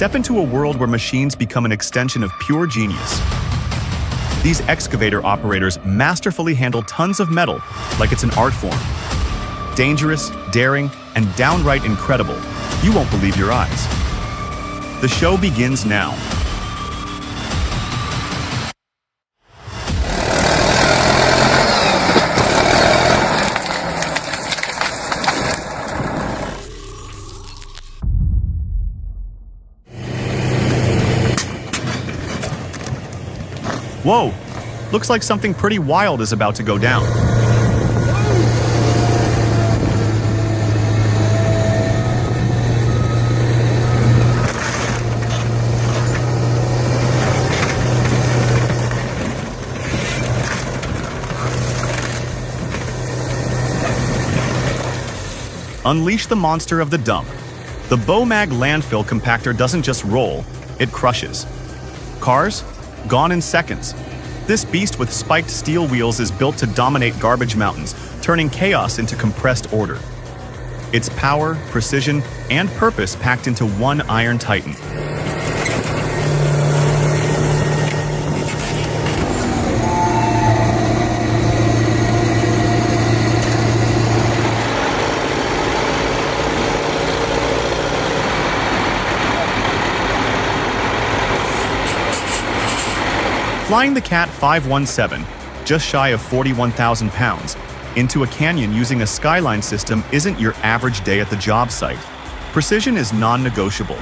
Step into a world where machines become an extension of pure genius. These excavator operators masterfully handle tons of metal like it's an art form. Dangerous, daring, and downright incredible. You won't believe your eyes. The show begins now. Whoa! Looks like something pretty wild is about to go down. Unleash the monster of the dump. The Bomag landfill compactor doesn't just roll, it crushes. Cars? Gone in seconds. This beast with spiked steel wheels is built to dominate garbage mountains, turning chaos into compressed order. Its power, precision, and purpose packed into one iron titan. Flying the Cat 517, just shy of 41,000 pounds, into a canyon using a skyline system isn't your average day at the job site. Precision is non-negotiable.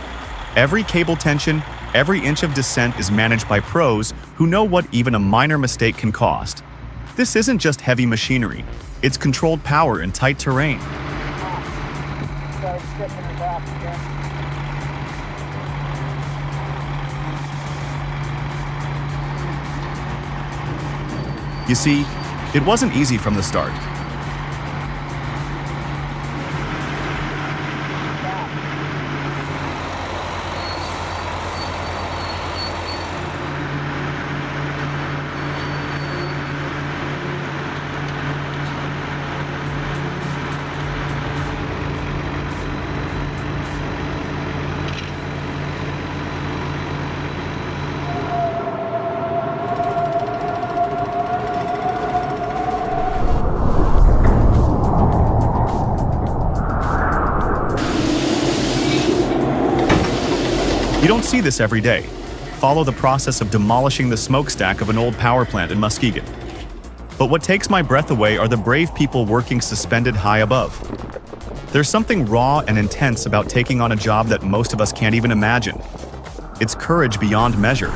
Every cable tension, every inch of descent is managed by pros who know what even a minor mistake can cost. This isn't just heavy machinery, it's controlled power in tight terrain. You see, it wasn't easy from the start. You don't see this every day. Follow the process of demolishing the smokestack of an old power plant in Muskegon. But what takes my breath away are the brave people working suspended high above. There's something raw and intense about taking on a job that most of us can't even imagine. It's courage beyond measure.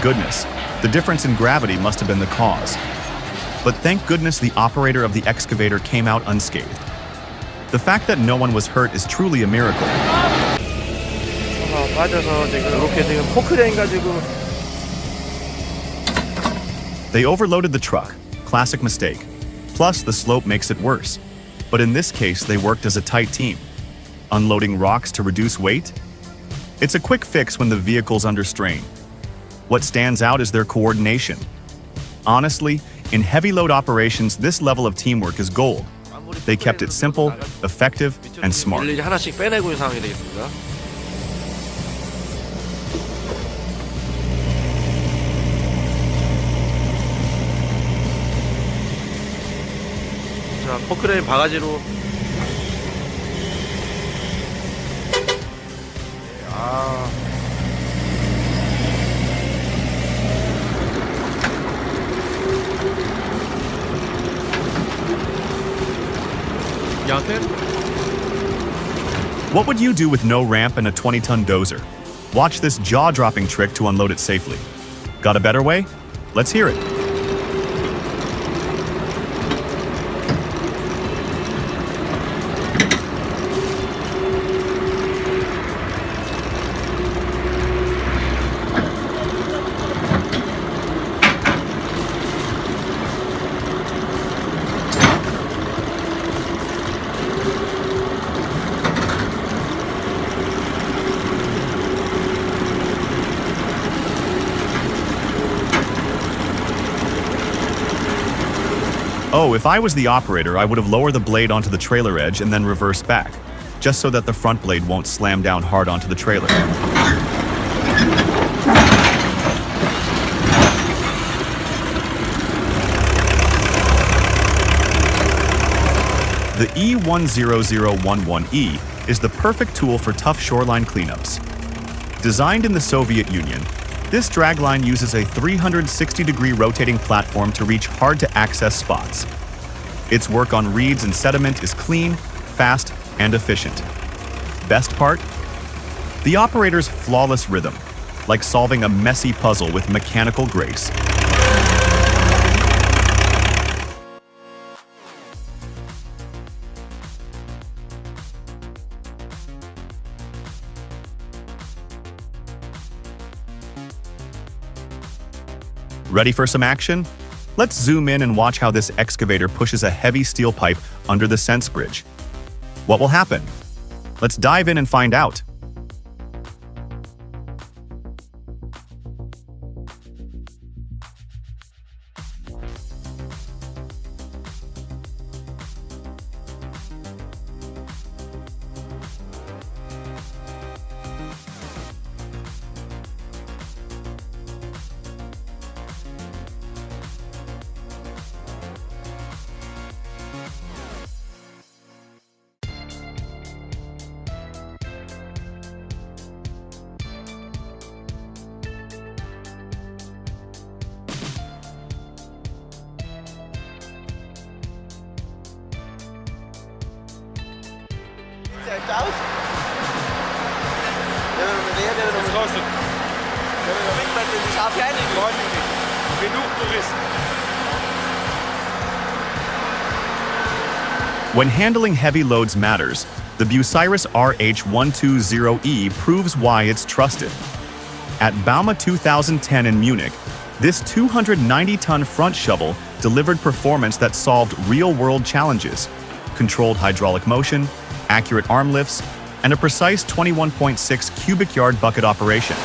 Goodness, the difference in gravity must have been the cause. But thank goodness the operator of the excavator came out unscathed. The fact that no one was hurt is truly a miracle. They overloaded the truck, classic mistake. Plus, the slope makes it worse. But in this case, they worked as a tight team. Unloading rocks to reduce weight? It's a quick fix when the vehicle's under strain. What stands out is their coordination. Honestly, in heavy load operations, this level of teamwork is gold. They kept it simple, effective, and smart. 자, 포크레인 바가지로 यहाँ पे What would you do with no ramp and a 20-ton dozer? Watch this jaw-dropping trick to unload it safely. Got a better way? Let's hear it. Oh, if I was the operator, I would have lowered the blade onto the trailer edge and then reversed back, just so that the front blade won't slam down hard onto the trailer. The E10011E is the perfect tool for tough shoreline cleanups. Designed in the Soviet Union, this dragline uses a 360-degree rotating platform to reach hard-to-access spots. Its work on reeds and sediment is clean, fast, and efficient. Best part? The operator's flawless rhythm, like solving a messy puzzle with mechanical grace. Ready for some action? Let's zoom in and watch how this excavator pushes a heavy steel pipe under the sense bridge. What will happen? Let's dive in and find out. Aus. Das kostet. Ich habe ja einige Leute. Genug Touristen. When handling heavy loads matters, the Bucyrus RH120E proves why it's trusted. At Bauma 2010 in Munich, this 290-ton front shovel delivered performance that solved real-world challenges: controlled hydraulic motion, accurate arm lifts, and a precise 21.6 cubic yard bucket operation.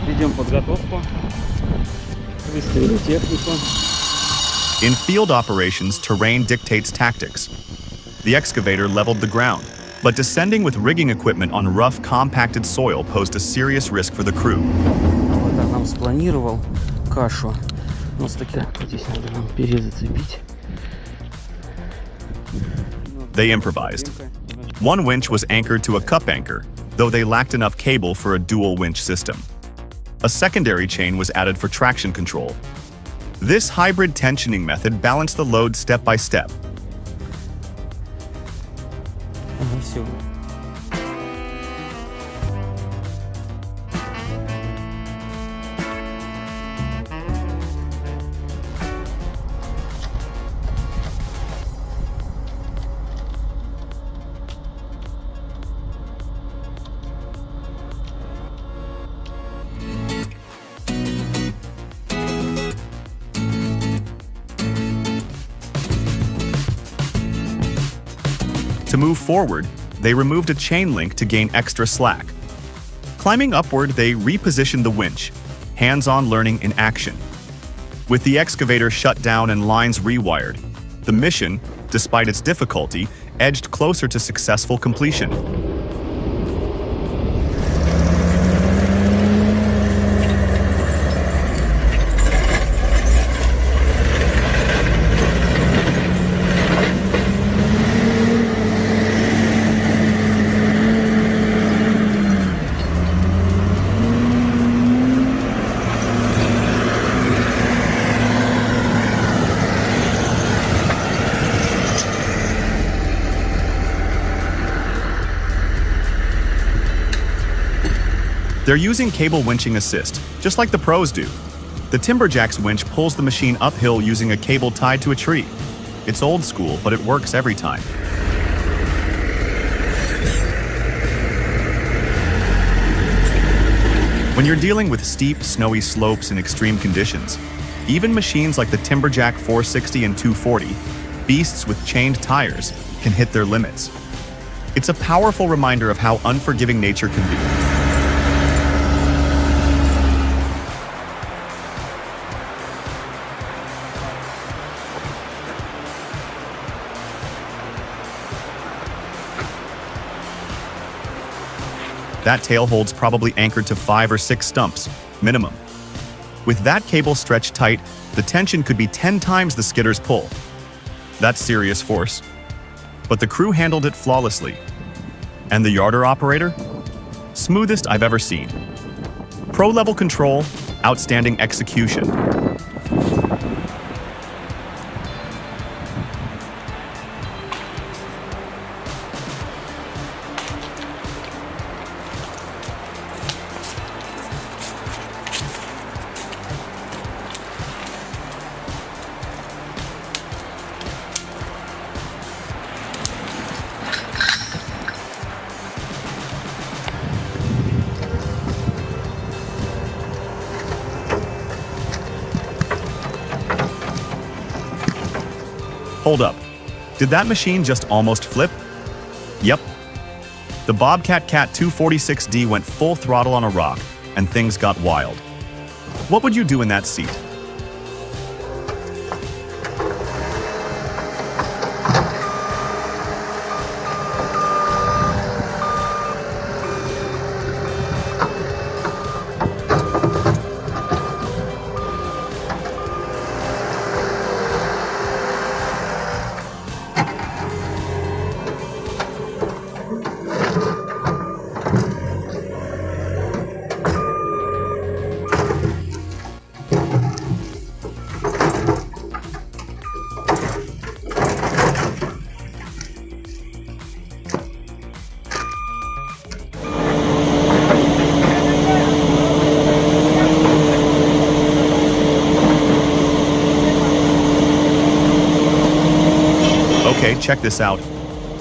Ведем подготовку, выставили технику. In field operations, terrain dictates tactics. The excavator leveled the ground, but descending with rigging equipment on rough, compacted soil posed a serious risk for the crew. Вот так нам спланировал кашу. У нас таки вот здесь надо нам перезацепить. They improvised. One winch was anchored to a cup anchor, though they lacked enough cable for a dual winch system. A secondary chain was added for traction control. This hybrid tensioning method balanced the load step by step. Все. To move forward, they removed a chain link to gain extra slack. Climbing upward, they repositioned the winch, hands-on learning in action. With the excavator shut down and lines rewired, the mission, despite its difficulty, edged closer to successful completion. They're using cable winching assist, just like the pros do. The Timberjack's winch pulls the machine uphill using a cable tied to a tree. It's old school, but it works every time. When you're dealing with steep, snowy slopes in extreme conditions, even machines like the Timberjack 460 and 240, beasts with chained tires, can hit their limits. It's a powerful reminder of how unforgiving nature can be. That tail hold's probably anchored to 5 or 6 stumps, minimum. With that cable stretched tight, the tension could be 10 times the skidder's pull. That's serious force. But the crew handled it flawlessly. And the yarder operator? Smoothest I've ever seen. Pro-level control, outstanding execution. Hold up. Did that machine just almost flip? Yep. The Bobcat Cat 246D went full throttle on a rock, and things got wild. What would you do in that seat? Okay, check this out.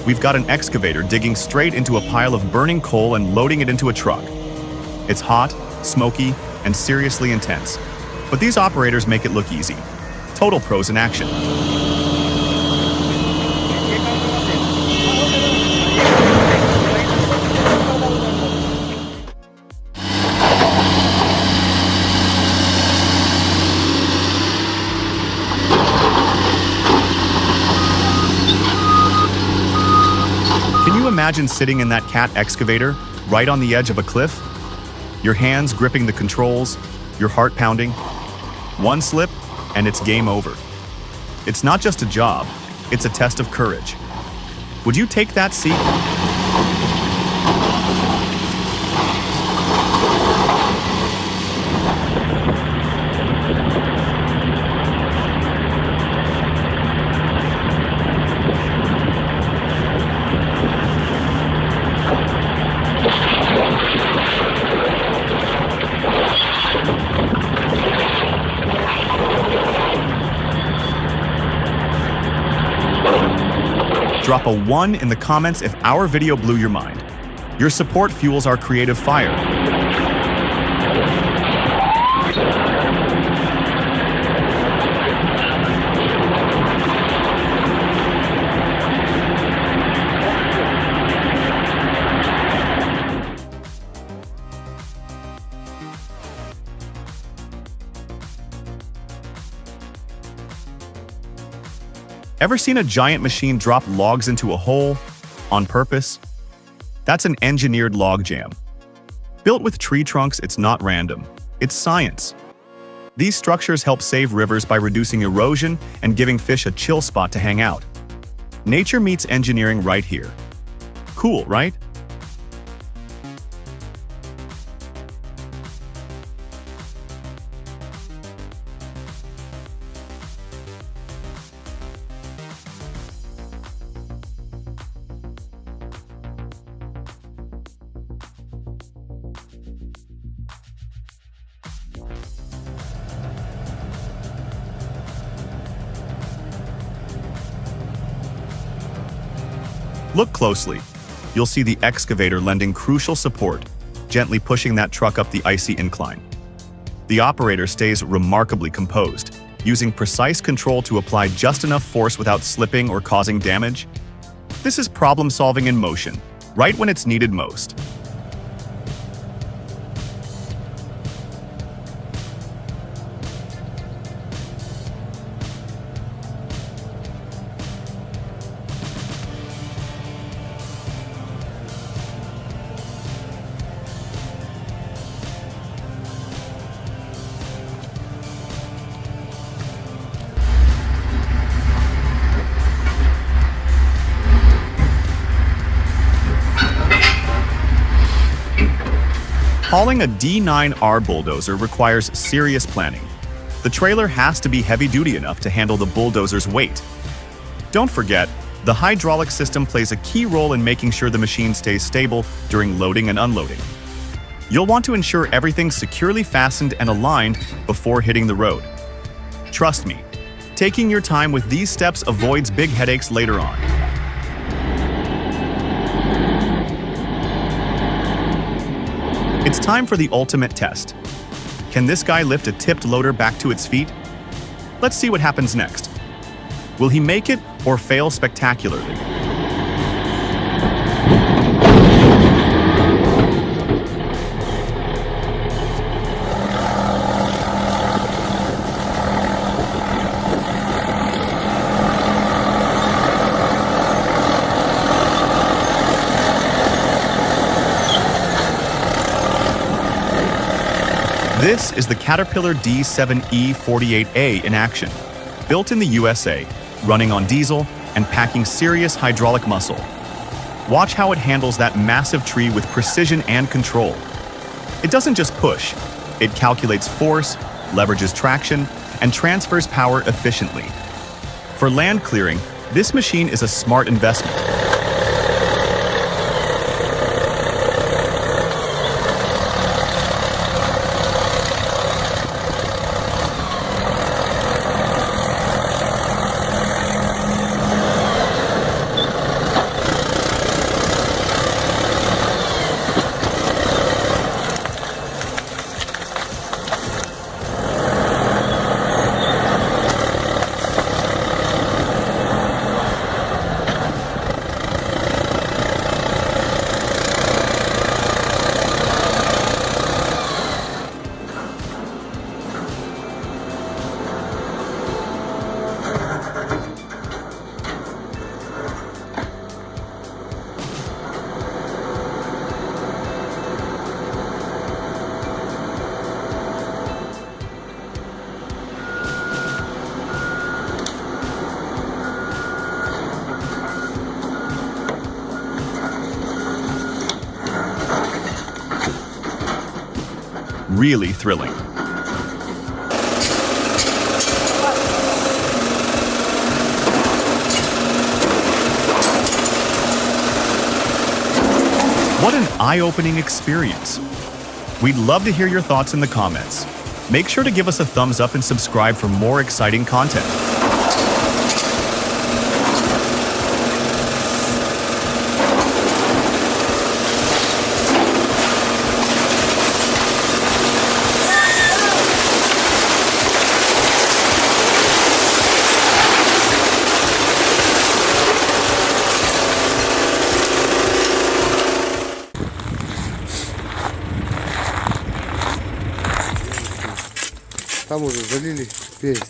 We've got an excavator digging straight into a pile of burning coal and loading it into a truck. It's hot, smoky, and seriously intense. But these operators make it look easy. Total pros in action. Can you imagine sitting in that cat excavator, right on the edge of a cliff? Your hands gripping the controls, your heart pounding. One slip, and it's game over. It's not just a job, it's a test of courage. Would you take that seat? Drop a 1 in the comments if our video blew your mind. Your support fuels our creative fire. Ever seen a giant machine drop logs into a hole on purpose? That's an engineered log jam. Built with tree trunks, it's not random. It's science. These structures help save rivers by reducing erosion and giving fish a chill spot to hang out. Nature meets engineering right here. Cool, right? Look closely. You'll see the excavator lending crucial support, gently pushing that truck up the icy incline. The operator stays remarkably composed, using precise control to apply just enough force without slipping or causing damage. This is problem-solving in motion, right when it's needed most. Hauling a D9R bulldozer requires serious planning. The trailer has to be heavy-duty enough to handle the bulldozer's weight. Don't forget, the hydraulic system plays a key role in making sure the machine stays stable during loading and unloading. You'll want to ensure everything's securely fastened and aligned before hitting the road. Trust me, taking your time with these steps avoids big headaches later on. It's time for the ultimate test. Can this guy lift a tipped loader back to its feet? Let's see what happens next. Will he make it or fail spectacularly? This is the Caterpillar D7E48A in action, built in the USA, running on diesel and packing serious hydraulic muscle. Watch how it handles that massive tree with precision and control. It doesn't just push, it calculates force, leverages traction, and transfers power efficiently. For land clearing, this machine is a smart investment. Really thrilling. What an eye-opening experience. We'd love to hear your thoughts in the comments. Make sure to give us a thumbs up and subscribe for more exciting content. Там уже залили перец.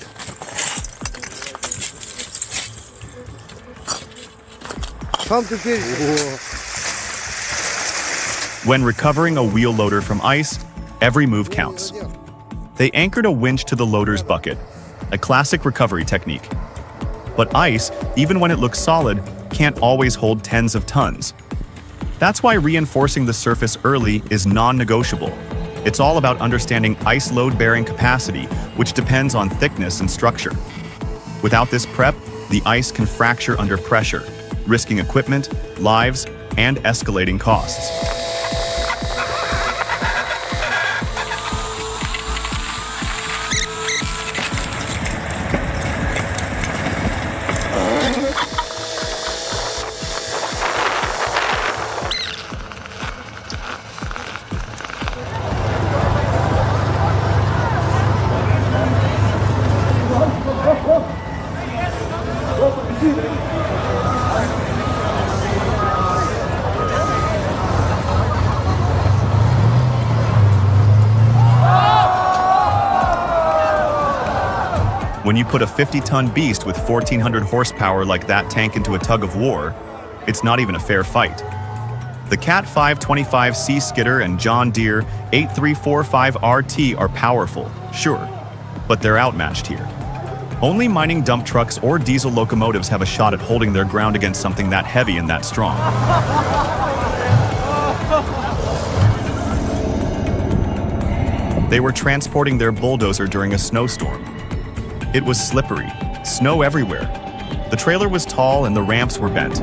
When recovering a wheel loader from ice, every move counts. They anchored a winch to the loader's bucket, a classic recovery technique. But ice, even when it looks solid, can't always hold tens of tons. That's why reinforcing the surface early is non-negotiable. It's all about understanding ice load-bearing capacity, which depends on thickness and structure. Without this prep, the ice can fracture under pressure, risking equipment, lives, and escalating costs. When you put a 50-ton beast with 1,400 horsepower like that tank into a tug of war, it's not even a fair fight. The Cat 525C skidder and John Deere 8345RT are powerful, sure, but they're outmatched here. Only mining dump trucks or diesel locomotives have a shot at holding their ground against something that heavy and that strong. They were transporting their bulldozer during a snowstorm. It was slippery, snow everywhere. The trailer was tall and the ramps were bent.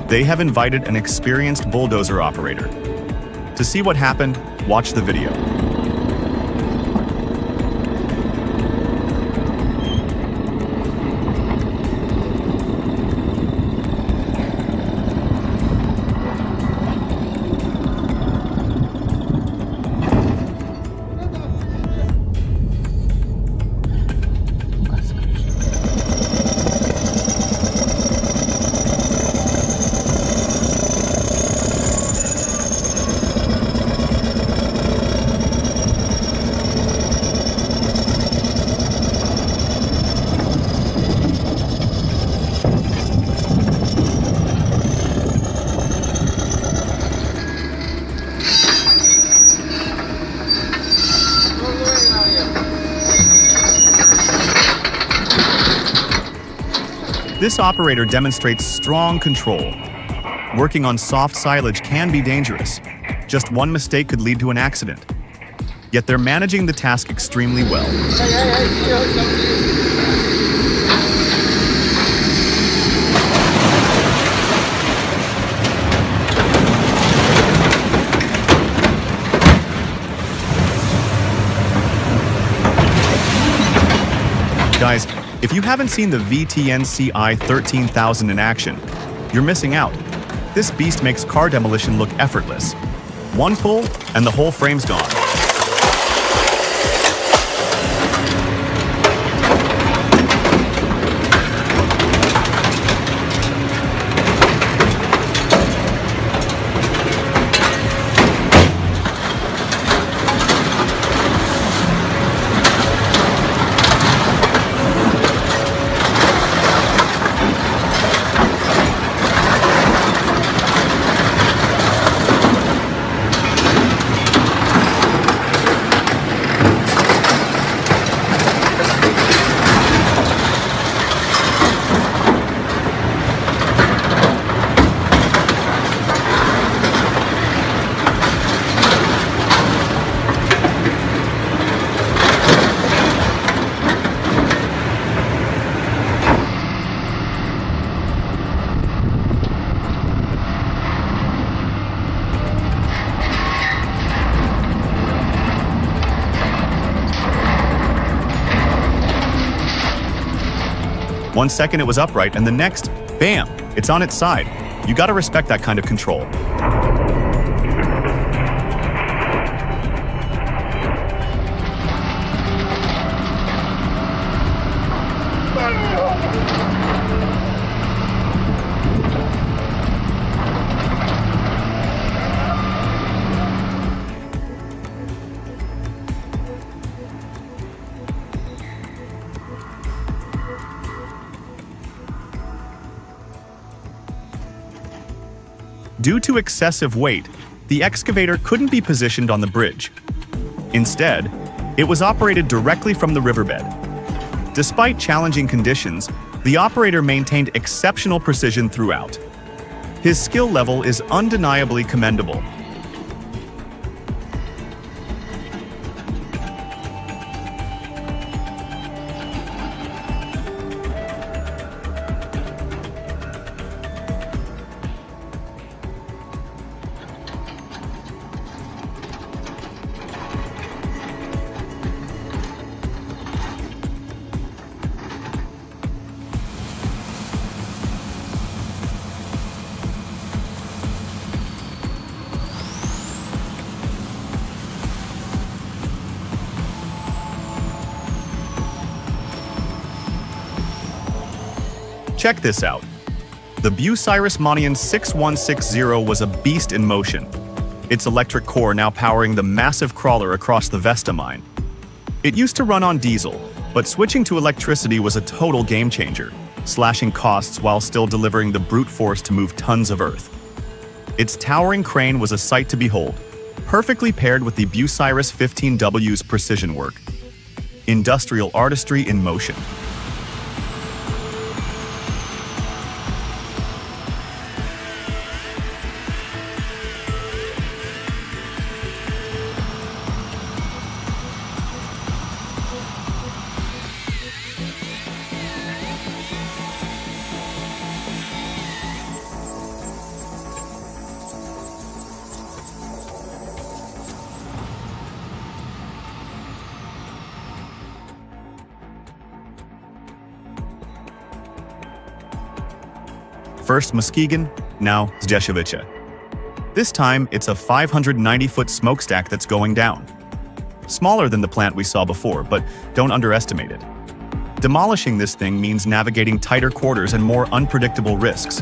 They have invited an experienced bulldozer operator. To see what happened, watch the video. This operator demonstrates strong control. Working on soft silage can be dangerous. Just one mistake could lead to an accident. Yet they're managing the task extremely well. Guys, if you haven't seen the VTNCI 13000 in action, you're missing out. This beast makes car demolition look effortless. One pull, and the whole frame's gone. One second it was upright, and the next, bam, it's on its side. You gotta respect that kind of control. Due to excessive weight, the excavator couldn't be positioned on the bridge. Instead, it was operated directly from the riverbed. Despite challenging conditions, the operator maintained exceptional precision throughout. His skill level is undeniably commendable. Check this out. The Bucyrus Monian 6160 was a beast in motion. Its electric core now powering the massive crawler across the Vesta mine. It used to run on diesel, but switching to electricity was a total game changer, slashing costs while still delivering the brute force to move tons of earth. Its towering crane was a sight to behold, perfectly paired with the Bucyrus 15W's precision work. Industrial artistry in motion. First Muskegon, now Zdeshevice. This time, it's a 590-foot smokestack that's going down. Smaller than the plant we saw before, but don't underestimate it. Demolishing this thing means navigating tighter quarters and more unpredictable risks.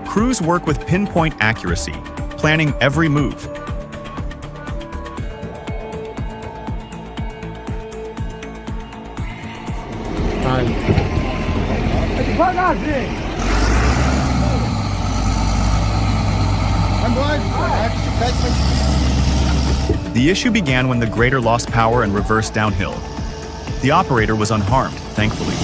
Crews work with pinpoint accuracy, planning every move. The issue began when the grader lost power and reversed downhill. The operator was unharmed, thankfully.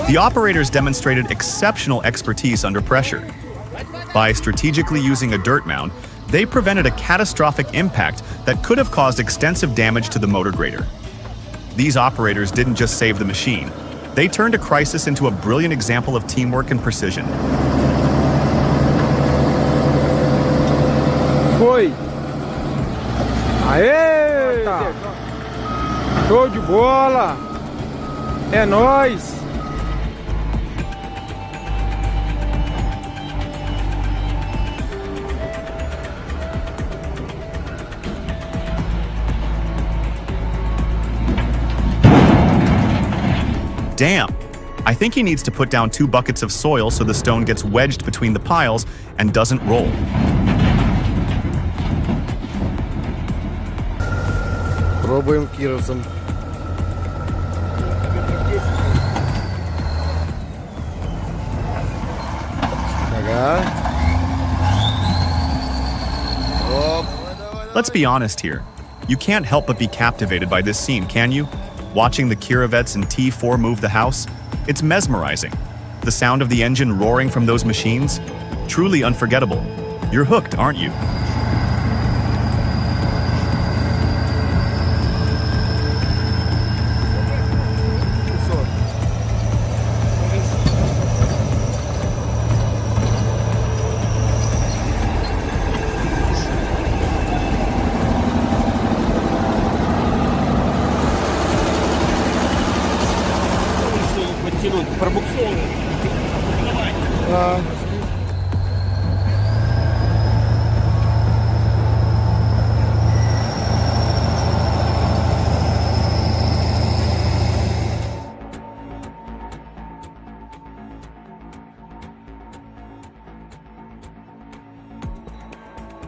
The operators demonstrated exceptional expertise under pressure. By strategically using a dirt mound, they prevented a catastrophic impact that could have caused extensive damage to the motor grader. These operators didn't just save the machine. They turned a crisis into a brilliant example of teamwork and precision. Foi! Aê! Show de bola! É nóis! Damn! I think he needs to put down 2 buckets of soil so the stone gets wedged between the piles and doesn't roll. Пробуем кировцем. Ага. Оп. Let's be honest here. You can't help but be captivated by this scene, can you? Watching the Kirovets and T4 move the house, it's mesmerizing. The sound of the engine roaring from those machines, truly unforgettable. You're hooked, aren't you?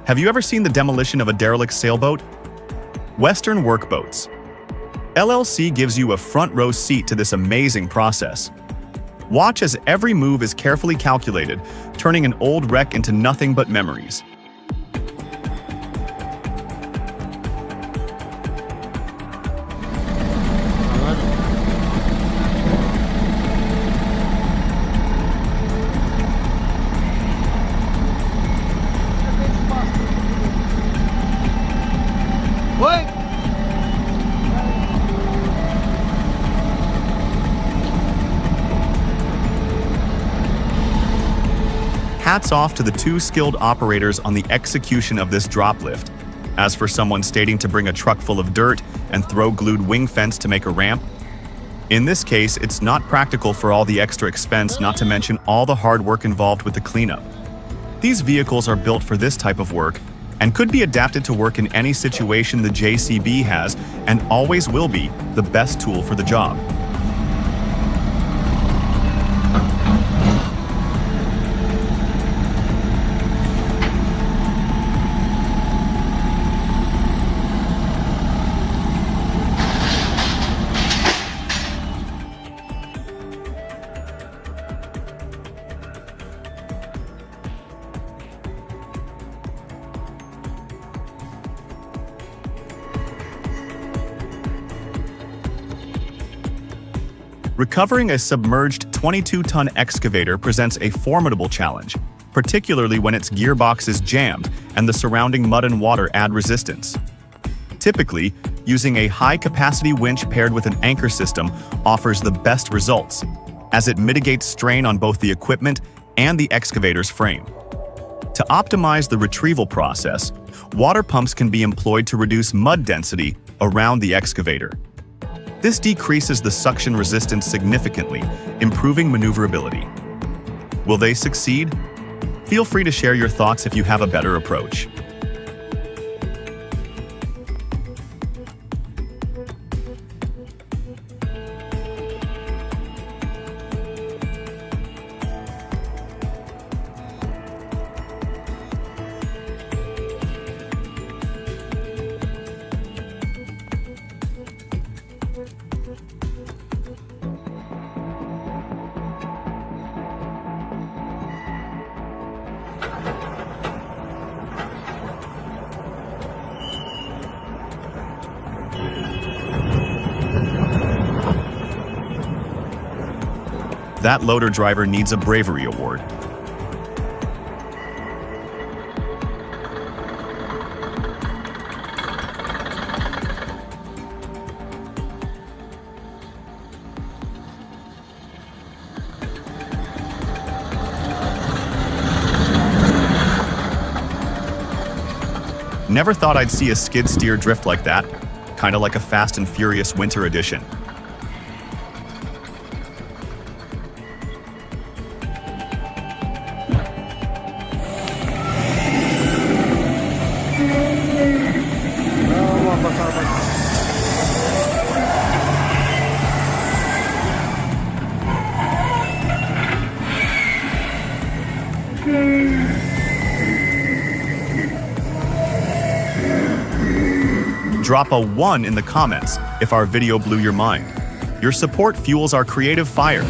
Have you ever seen the demolition of a derelict sailboat? Western Workboats LLC gives you a front row seat to this amazing process. Watch as every move is carefully calculated, turning an old wreck into nothing but memories. Hats off to the two skilled operators on the execution of this drop lift. As for someone stating to bring a truck full of dirt and throw glued wing fence to make a ramp, in this case, it's not practical for all the extra expense, not to mention all the hard work involved with the cleanup. These vehicles are built for this type of work and could be adapted to work in any situation. The JCB has, and always will be, the best tool for the job. Recovering a submerged 22-ton excavator presents a formidable challenge, particularly when its gearbox is jammed and the surrounding mud and water add resistance. Typically, using a high-capacity winch paired with an anchor system offers the best results, as it mitigates strain on both the equipment and the excavator's frame. To optimize the retrieval process, water pumps can be employed to reduce mud density around the excavator. This decreases the suction resistance significantly, improving maneuverability. Will they succeed? Feel free to share your thoughts if you have a better approach. That loader driver needs a bravery award. Never thought I'd see a skid steer drift like that, kinda like a Fast and Furious Winter Edition. Drop a 1 in the comments if our video blew your mind. Your support fuels our creative fire.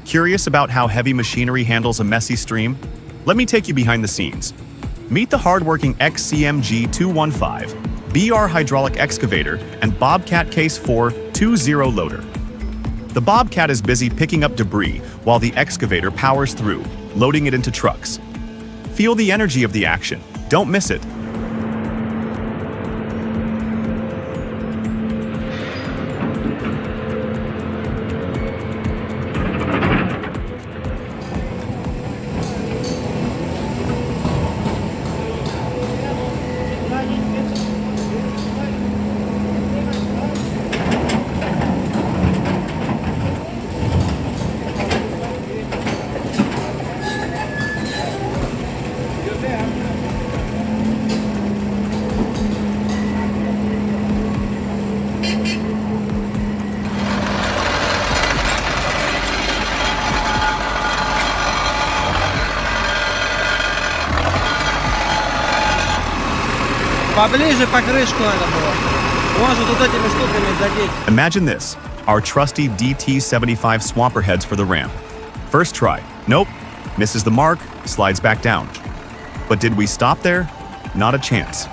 Curious about how heavy machinery handles a messy stream? Let me take you behind the scenes. Meet the hardworking XCMG 215, BR hydraulic excavator, and Bobcat Case 420 loader. The Bobcat is busy picking up debris while the excavator powers through, loading it into trucks. Feel the energy of the action. Don't miss it. Поближе по крышку надо было. Может вот этими штуками задеть. Imagine this, our trusty DT75 swamper heads for the ramp. First try, nope, misses the mark, slides back down. But did we stop there? Not a chance.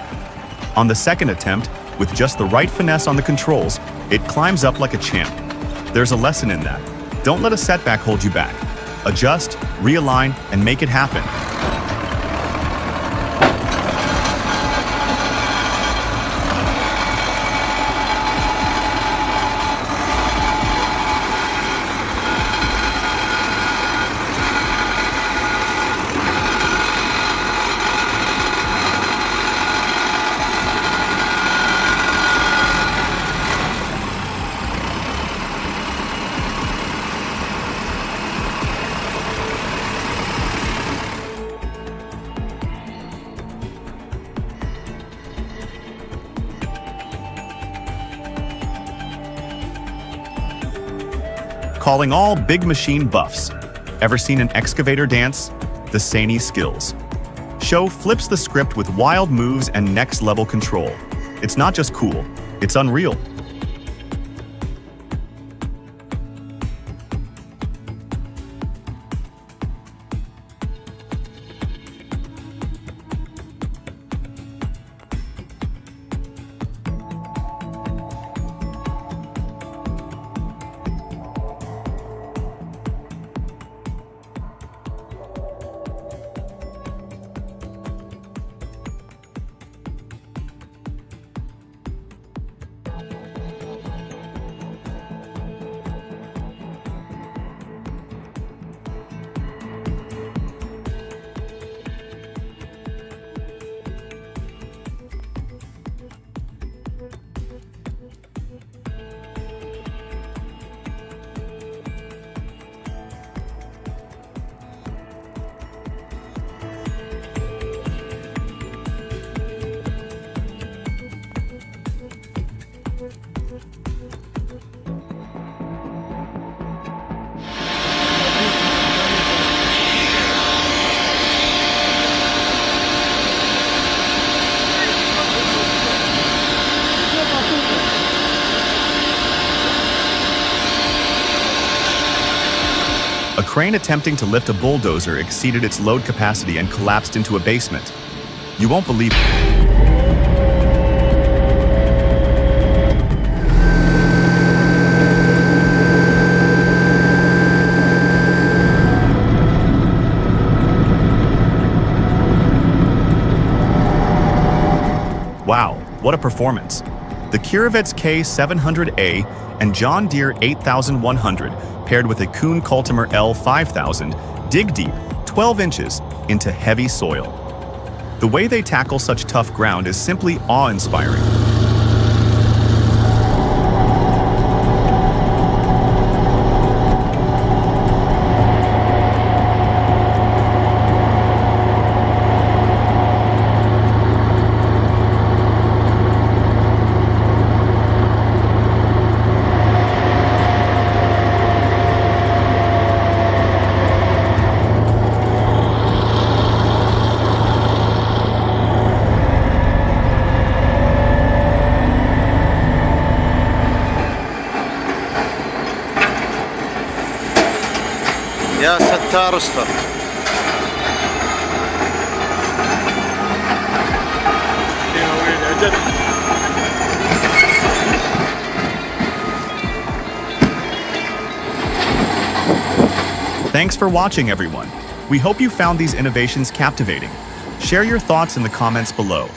On the second attempt, with just the right finesse on the controls, it climbs up like a champ. There's a lesson in that. Don't let a setback hold you back. Adjust, realign, and make it happen. Calling all big machine buffs. Ever seen an excavator dance? The Sani skills. Show flips the script with wild moves and next level control. It's not just cool, it's unreal. A crane attempting to lift a bulldozer exceeded its load capacity and collapsed into a basement. You won't believe it. Wow, what a performance. The Kirovets K700A and John Deere 8100 paired with a Kuhn Kultimer L5000 dig deep 12 inches into heavy soil. The way they tackle such tough ground is simply awe-inspiring. يا ستار استر. Thanks for watching, everyone. We hope you found these innovations captivating. Share your thoughts in the comments below.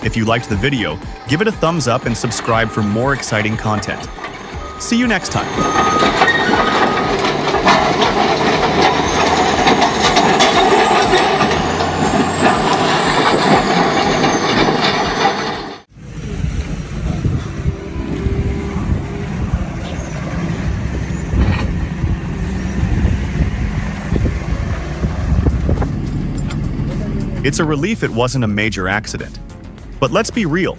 If you liked the video, give it a thumbs up and subscribe for more exciting content. See you next time. It's a relief it wasn't a major accident. But let's be real,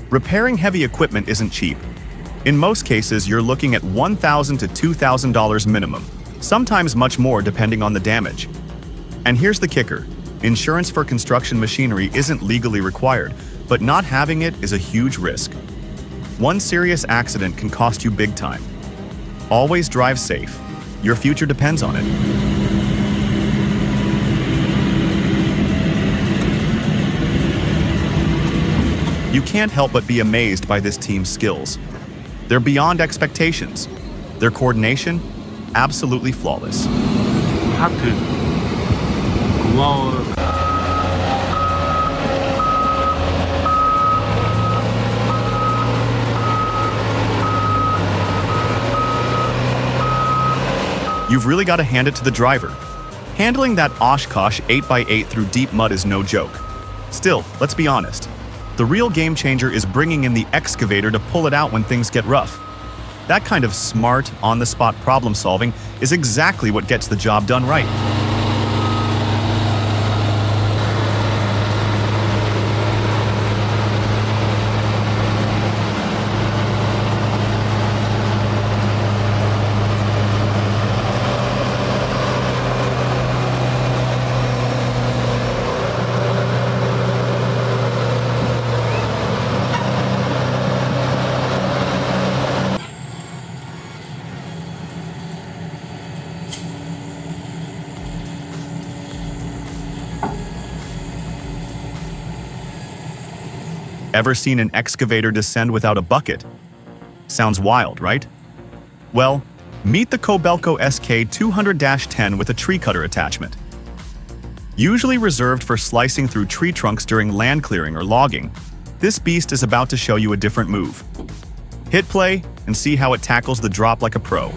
repairing heavy equipment isn't cheap. In most cases, you're looking at $1,000 to $2,000 minimum, sometimes much more depending on the damage. And here's the kicker, insurance for construction machinery isn't legally required, But not having it is a huge risk. One serious accident can cost you big time. Always drive safe. Your future depends on it. You can't help but be amazed by this team's skills. They're beyond expectations. Their coordination, absolutely flawless. 하트 고마워. You've really got to hand it to the driver. Handling that Oshkosh 8x8 through deep mud is no joke. Still, let's be honest. The real game changer is bringing in the excavator to pull it out when things get rough. That kind of smart, on-the-spot problem solving is exactly what gets the job done right. Ever seen an excavator descend without a bucket? Sounds wild, right? Well, meet the Kobelco SK 200-10 with a tree cutter attachment. Usually reserved for slicing through tree trunks during land clearing or logging, this beast is about to show you a different move. Hit play and see how it tackles the drop like a pro.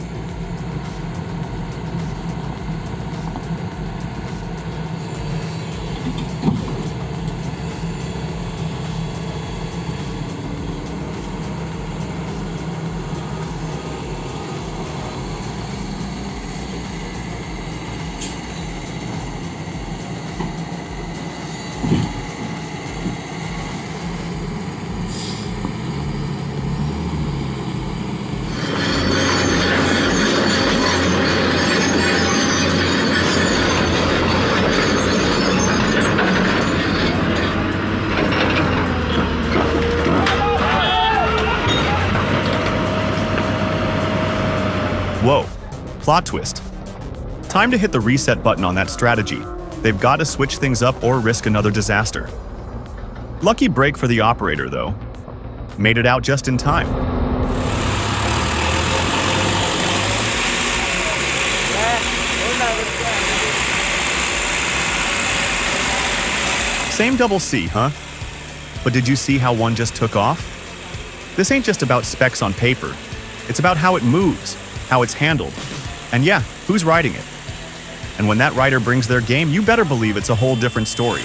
Whoa, plot twist. Time to hit the reset button on that strategy. They've got to switch things up or risk another disaster. Lucky break for the operator, though. Made it out just in time. Same double C, huh? But did you see how one just took off? This ain't just about specs on paper. It's about how it moves, how it's handled, and yeah, who's riding it. And when that rider brings their game, you better believe it's a whole different story.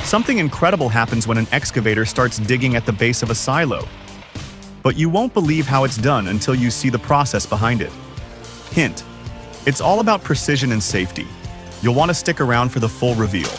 Something incredible happens when an excavator starts digging at the base of a silo. But you won't believe how it's done until you see the process behind it. Hint, it's all about precision and safety. You'll want to stick around for the full reveal.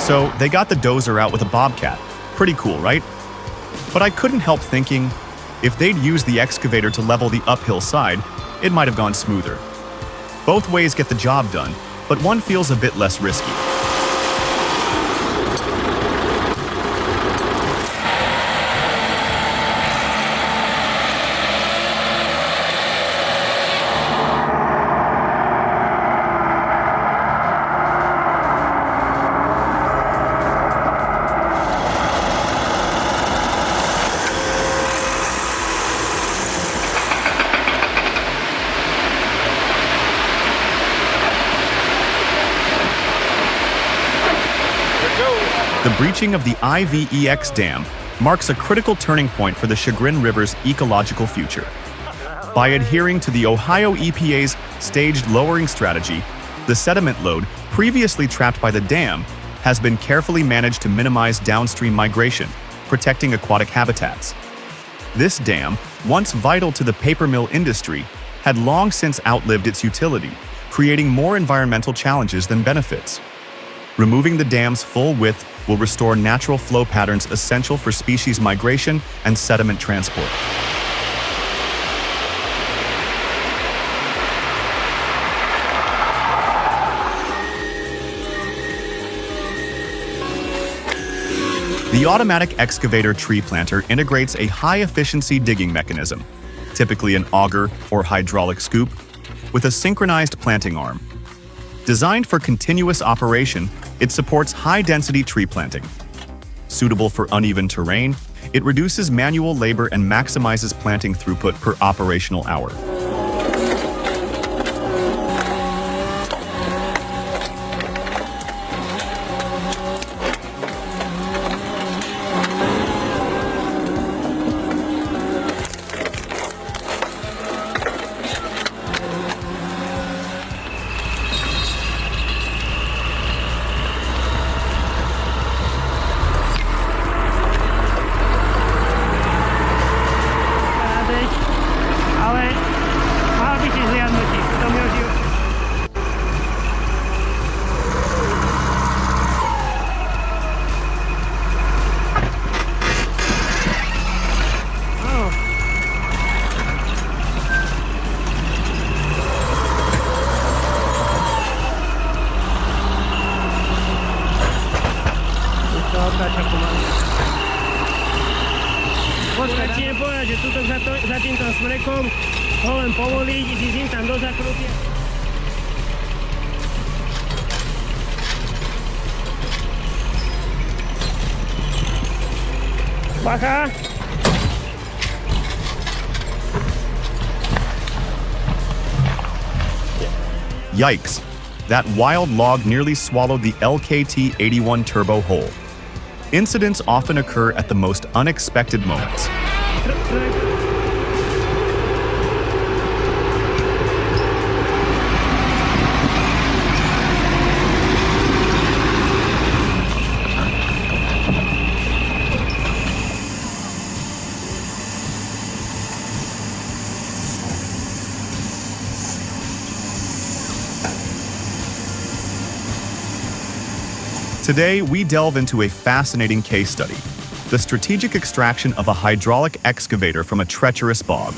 So they got the dozer out with a bobcat. Pretty cool, right? But I couldn't help thinking, if they'd used the excavator to level the uphill side, it might have gone smoother. Both ways get the job done, but one feels a bit less risky. The breaching of the IVEX Dam marks a critical turning point for the Chagrin River's ecological future. By adhering to the Ohio EPA's staged lowering strategy, the sediment load previously trapped by the dam has been carefully managed to minimize downstream migration, protecting aquatic habitats. This dam, once vital to the paper mill industry, had long since outlived its utility, creating more environmental challenges than benefits. Removing the dam's full width will restore natural flow patterns essential for species migration and sediment transport. The automatic excavator tree planter integrates a high-efficiency digging mechanism, typically an auger or hydraulic scoop, with a synchronized planting arm. Designed for continuous operation, it supports high-density tree planting. Suitable for uneven terrain, it reduces manual labor and maximizes planting throughput per operational hour. Začíne povedať, že tuto za týmto smrekom ho len povoliť, ísť im tam do zakrutia. Bacha! Yikes! That wild log nearly swallowed the LKT-81 turbo hole. Incidents often occur at the most unexpected moments. Today, we delve into a fascinating case study, the strategic extraction of a hydraulic excavator from a treacherous bog.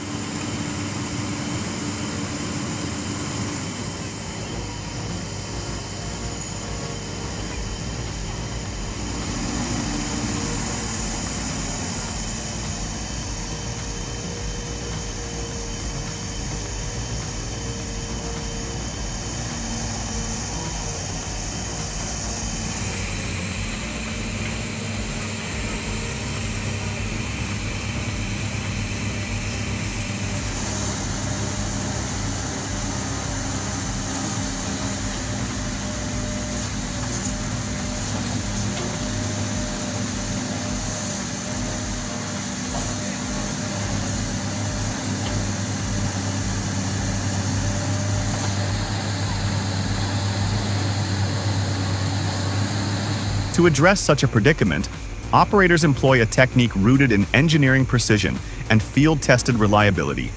To address such a predicament, operators employ a technique rooted in engineering precision and field-tested reliability: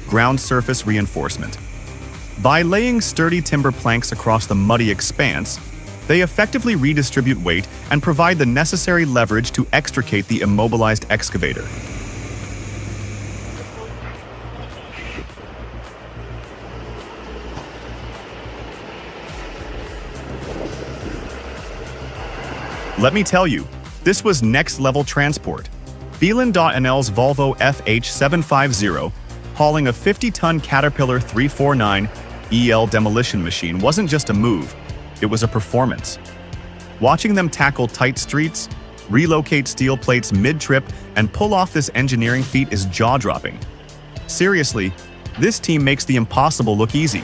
ground surface reinforcement. By laying sturdy timber planks across the muddy expanse, they effectively redistribute weight and provide the necessary leverage to extricate the immobilized excavator. Let me tell you, this was next-level transport. Beelan.NL's Volvo FH750, hauling a 50-ton Caterpillar 349 EL demolition machine, wasn't just a move, it was a performance. Watching them tackle tight streets, relocate steel plates mid-trip, and pull off this engineering feat is jaw-dropping. Seriously, this team makes the impossible look easy.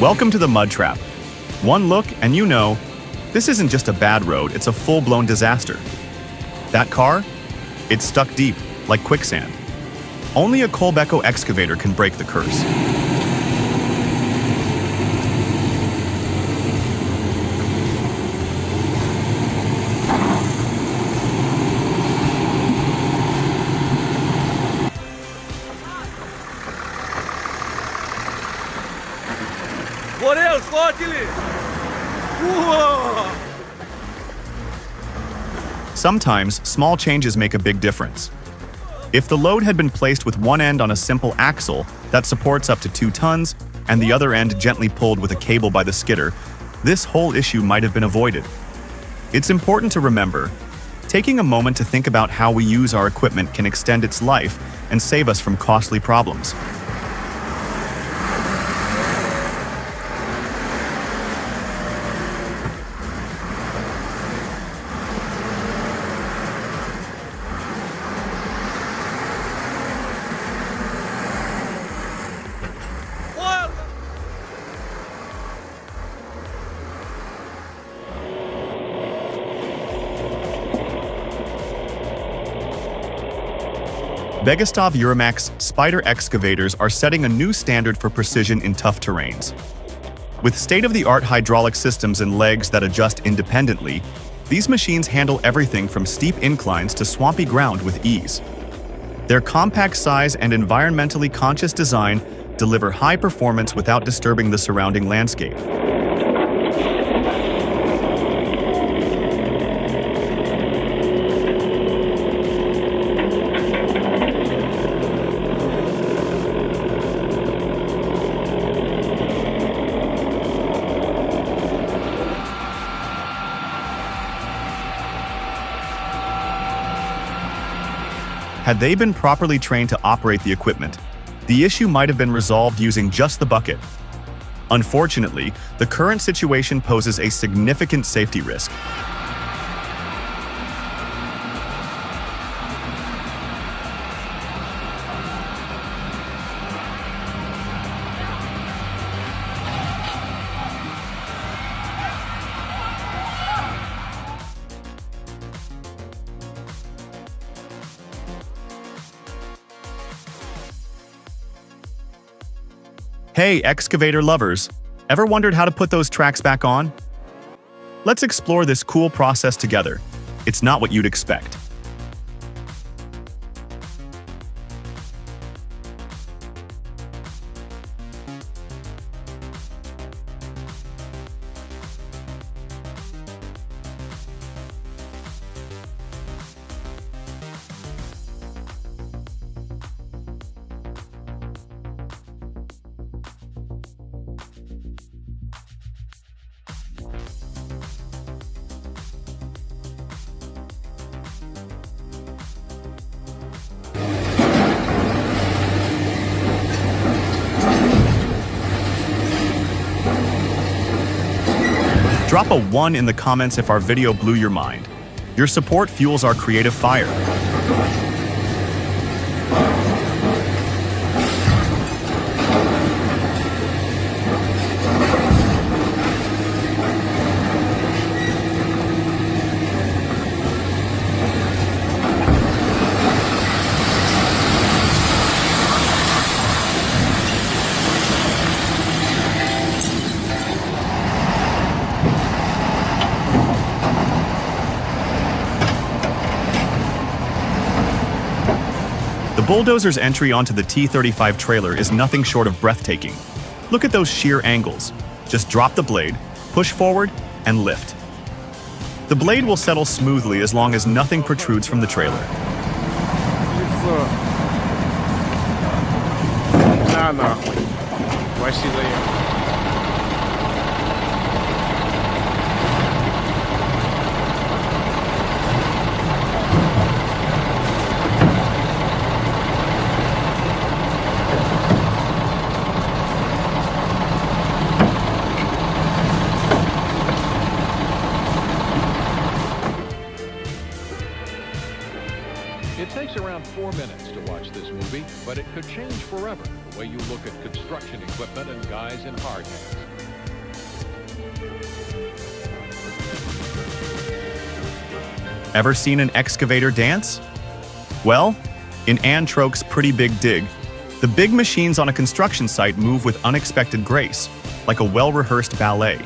Welcome to the mud trap. One look and you know, this isn't just a bad road, it's a full-blown disaster. That car? It's stuck deep, like quicksand. Only a Colbeco excavator can break the curse. Sometimes, small changes make a big difference. If the load had been placed with one end on a simple axle that supports up to 2 tons, and the other end gently pulled with a cable by the skidder, this whole issue might have been avoided. It's important to remember, taking a moment to think about how we use our equipment can extend its life and save us from costly problems. Begostov Euramax Spider excavators are setting a new standard for precision in tough terrains. With state-of-the-art hydraulic systems and legs that adjust independently, these machines handle everything from steep inclines to swampy ground with ease. Their compact size and environmentally conscious design deliver high performance without disturbing the surrounding landscape. Had they been properly trained to operate the equipment, the issue might have been resolved using just the bucket. Unfortunately, the current situation poses a significant safety risk. Hey, excavator lovers, ever wondered how to put those tracks back on? Let's explore this cool process together. It's not what you'd expect. Drop a 1 in the comments if our video blew your mind. Your support fuels our creative fire. The bulldozer's entry onto the T-35 trailer is nothing short of breathtaking. Look at those sheer angles. Just drop the blade, push forward, and lift. The blade will settle smoothly as long as nothing protrudes from the trailer. It takes around 4 minutes to watch this movie, but it could change forever the way you look at construction equipment and guys in hard hats. Ever seen an excavator dance? Well, in Anne Troke's Pretty Big Dig, the big machines on a construction site move with unexpected grace, like a well-rehearsed ballet.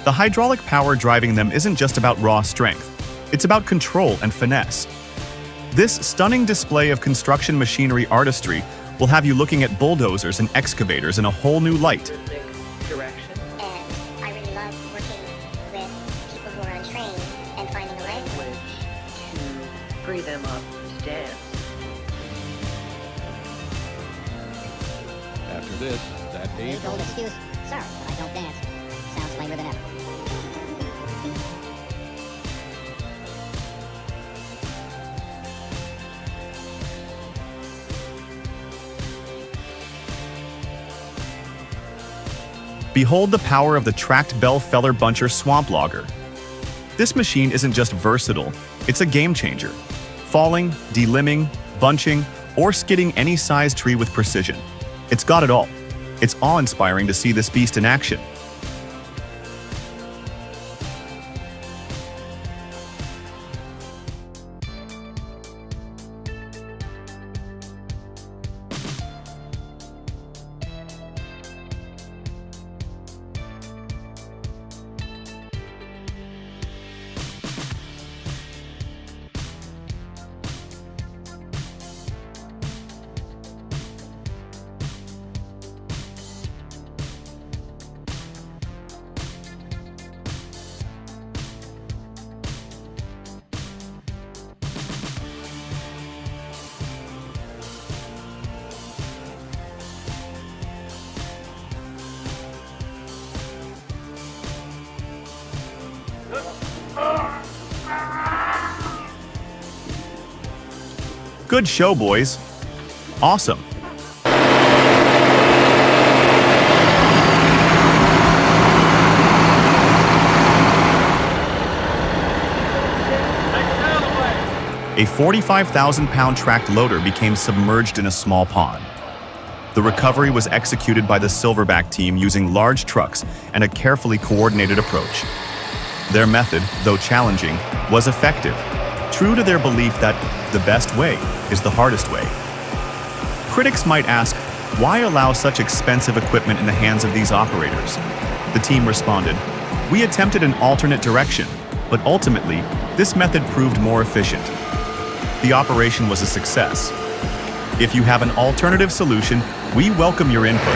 The hydraulic power driving them isn't just about raw strength, it's about control and finesse. This stunning display of construction machinery artistry will have you looking at bulldozers and excavators in a whole new light. Direction. And I really love working with people who are untrained and finding a language To free them up to dance. After this, that age-old excuse, sorry, but I don't dance. Sounds lamer than ever. Behold the power of the tracked Bell-Feller-Buncher swamp logger. This machine isn't just versatile, it's a game changer. Falling, delimbing, bunching, or skidding any size tree with precision. It's got it all. It's awe-inspiring to see this beast in action. Good show, boys. Awesome. A 45,000-pound tracked loader became submerged in a small pond. The recovery was executed by the Silverback team using large trucks and a carefully coordinated approach. Their method, though challenging, was effective, true to their belief that the best way is the hardest way. Critics might ask, why allow such expensive equipment in the hands of these operators? The team responded, we attempted an alternate direction, but ultimately, this method proved more efficient. The operation was a success. If you have an alternative solution, we welcome your input.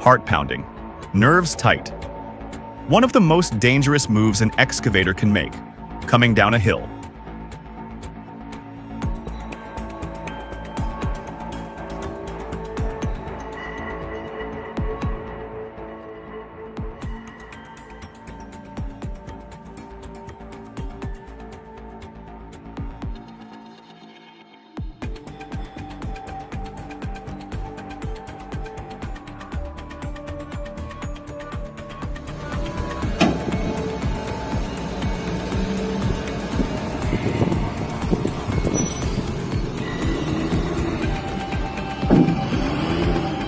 Heart pounding, nerves tight. One of the most dangerous moves an excavator can make, coming down a hill.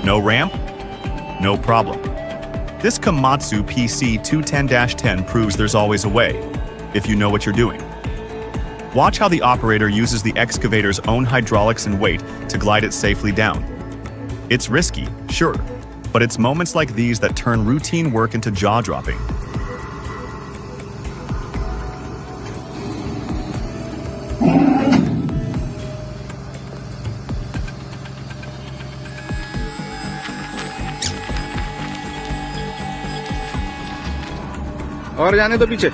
No ramp? No problem. This Komatsu PC 210-10 proves there's always a way, if you know what you're doing. Watch how the operator uses the excavator's own hydraulics and weight to glide it safely down. It's risky, sure, but it's moments like these that turn routine work into jaw-dropping. और जाने दो पीछे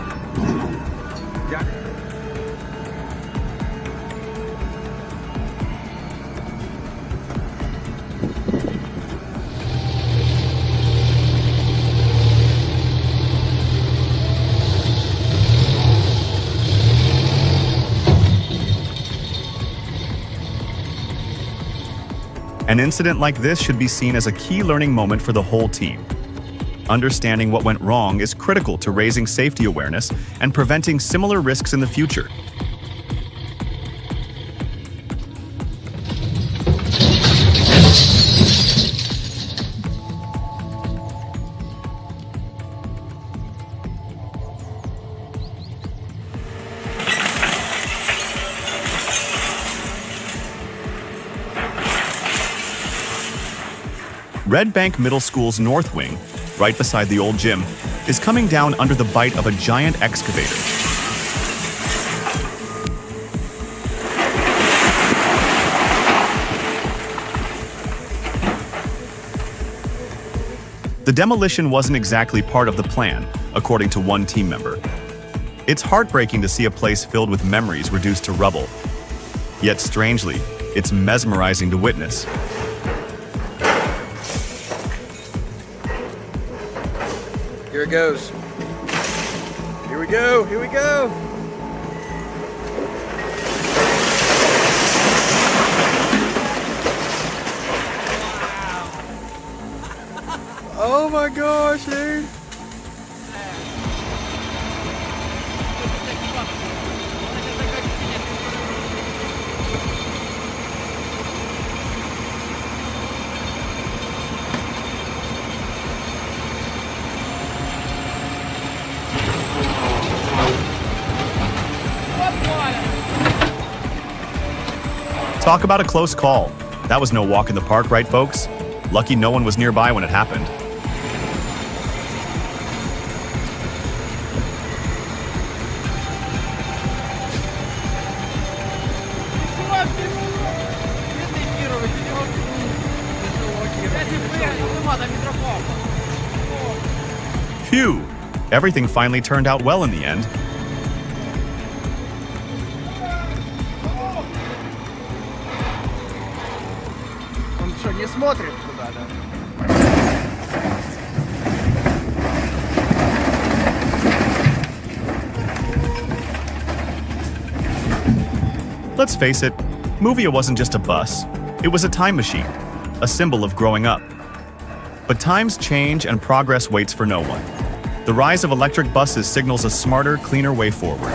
An incident like this should be seen as a key learning moment for the whole team. Understanding what went wrong is critical to raising safety awareness and preventing similar risks in the future. Red Bank Middle School's north wing, right beside the old gym, is coming down under the bite of a giant excavator. The demolition wasn't exactly part of the plan, according to one team member. It's heartbreaking to see a place filled with memories reduced to rubble. Yet strangely, it's mesmerizing to witness. Here it goes. Here we go. Here we go. Oh my gosh, dude. Talk about a close call. That was no walk in the park, right, folks? Lucky no one was nearby when it happened. Phew! Everything finally turned out well in the end. Он что, не смотрит туда, да? Let's face it, Movia wasn't just a bus. It was a time machine, a symbol of growing up. But times change and progress waits for no one. The rise of electric buses signals a smarter, cleaner way forward.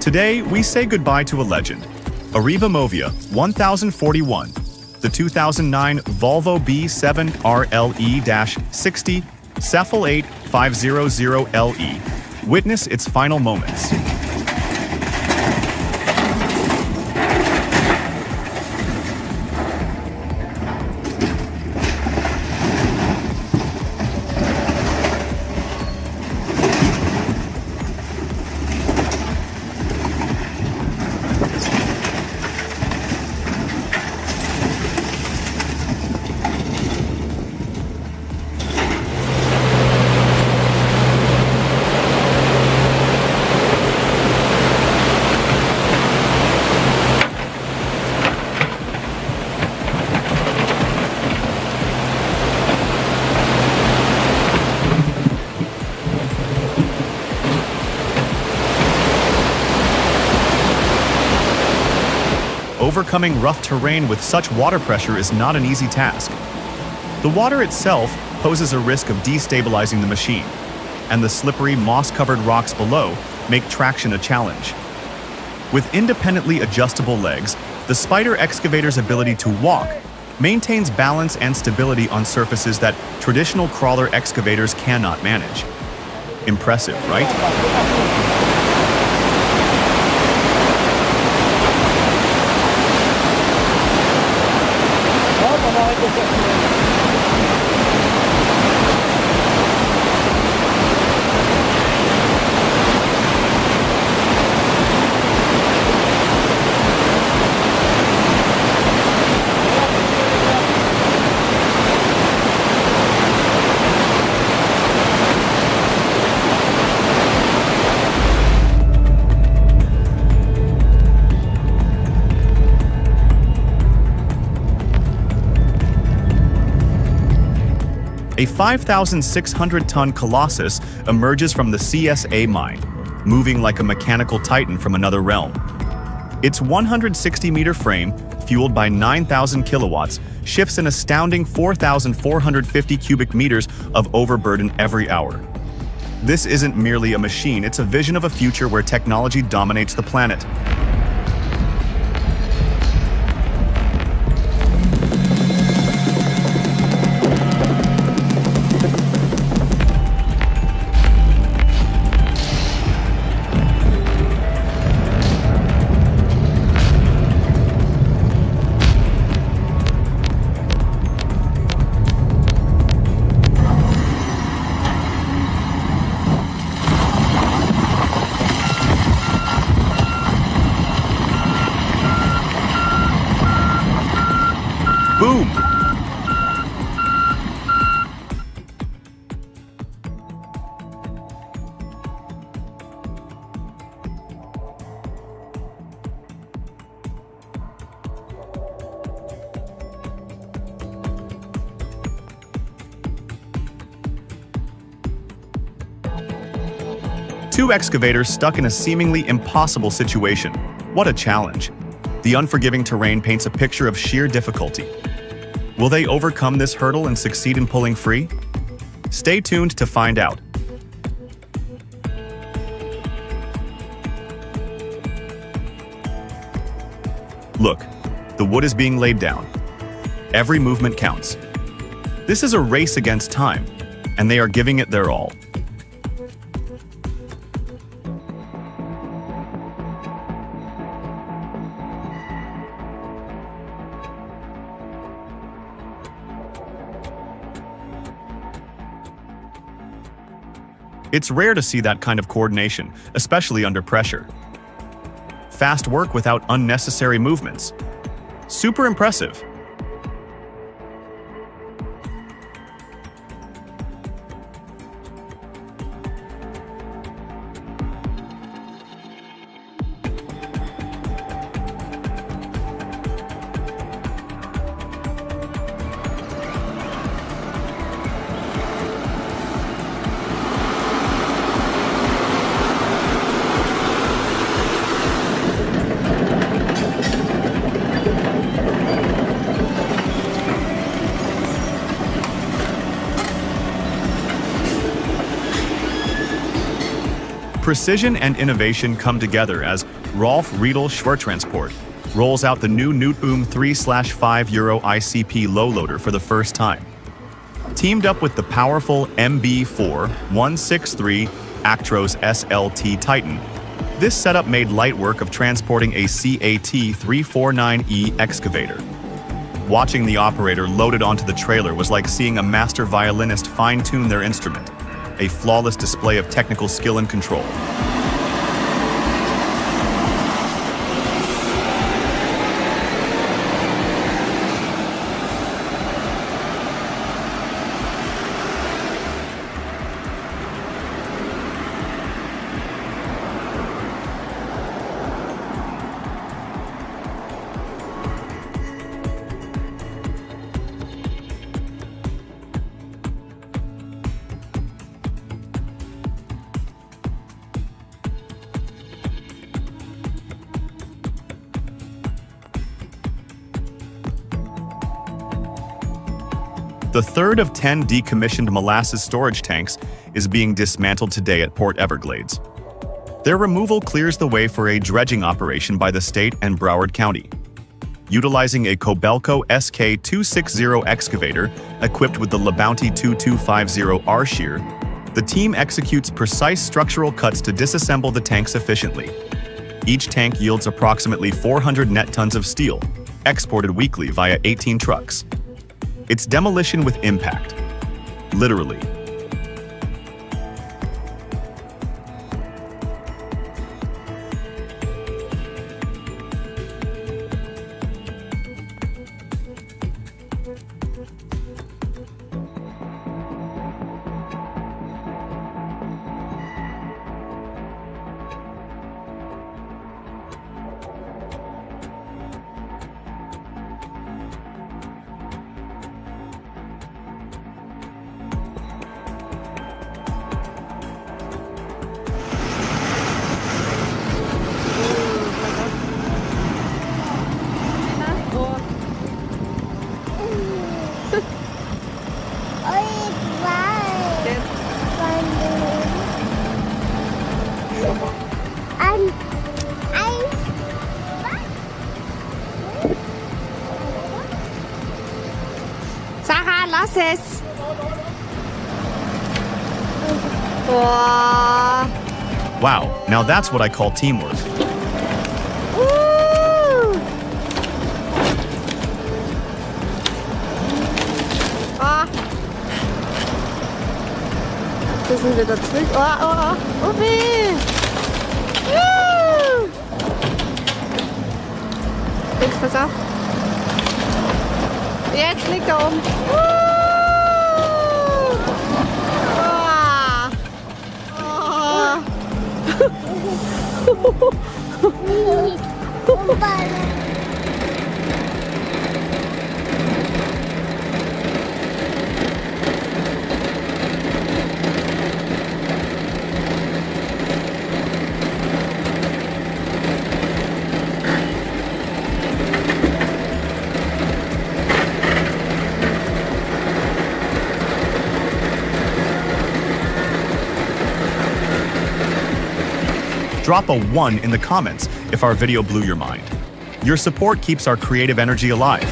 Today, we say goodbye to a legend, Arriva Movia 1041, the 2009 Volvo B7 RLE-60 Cephal 8500LE. Witness its final moments. Overcoming rough terrain with such water pressure is not an easy task. The water itself poses a risk of destabilizing the machine, and the slippery, moss-covered rocks below make traction a challenge. With independently adjustable legs, the Spider excavator's ability to walk maintains balance and stability on surfaces that traditional crawler excavators cannot manage. Impressive, right? A 5,600-ton colossus emerges from the CSA mine, moving like a mechanical titan from another realm. Its 160-meter frame, fueled by 9,000 kilowatts, shifts an astounding 4,450 cubic meters of overburden every hour. This isn't merely a machine, it's a vision of a future where technology dominates the planet. Boom! Two excavators stuck in a seemingly impossible situation. What a challenge! The unforgiving terrain paints a picture of sheer difficulty. Will they overcome this hurdle and succeed in pulling free? Stay tuned to find out. Look, the wood is being laid down. Every movement counts. This is a race against time, and they are giving it their all. It's rare to see that kind of coordination, especially under pressure. Fast work without unnecessary movements. Super impressive. Precision and innovation come together as Rolf Riedel Schwertransport rolls out the new Nutboom 3/5 Euro ICP low loader for the first time. Teamed up with the powerful MB4 163 Actros SLT Titan, this setup made light work of transporting a CAT 349E excavator. Watching the operator loaded onto the trailer was like seeing a master violinist fine-tune their instrument. A flawless display of technical skill and control. The third of 10 decommissioned molasses storage tanks is being dismantled today at Port Everglades. Their removal clears the way for a dredging operation by the state and Broward County. Utilizing a Kobelco SK260 excavator equipped with the LeBounty 2250 R-shear, the team executes precise structural cuts to disassemble the tanks efficiently. Each tank yields approximately 400 net tons of steel, exported weekly via 18 trucks. It's demolition with impact. Literally. Tess. Wow. Wow, now that's what I call teamwork. Wir sind wieder zurück. Oh weh. Jetzt pass auf. Jetzt liegt er oben. Drop a 1 in the comments if our video blew your mind. Your support keeps our creative energy alive.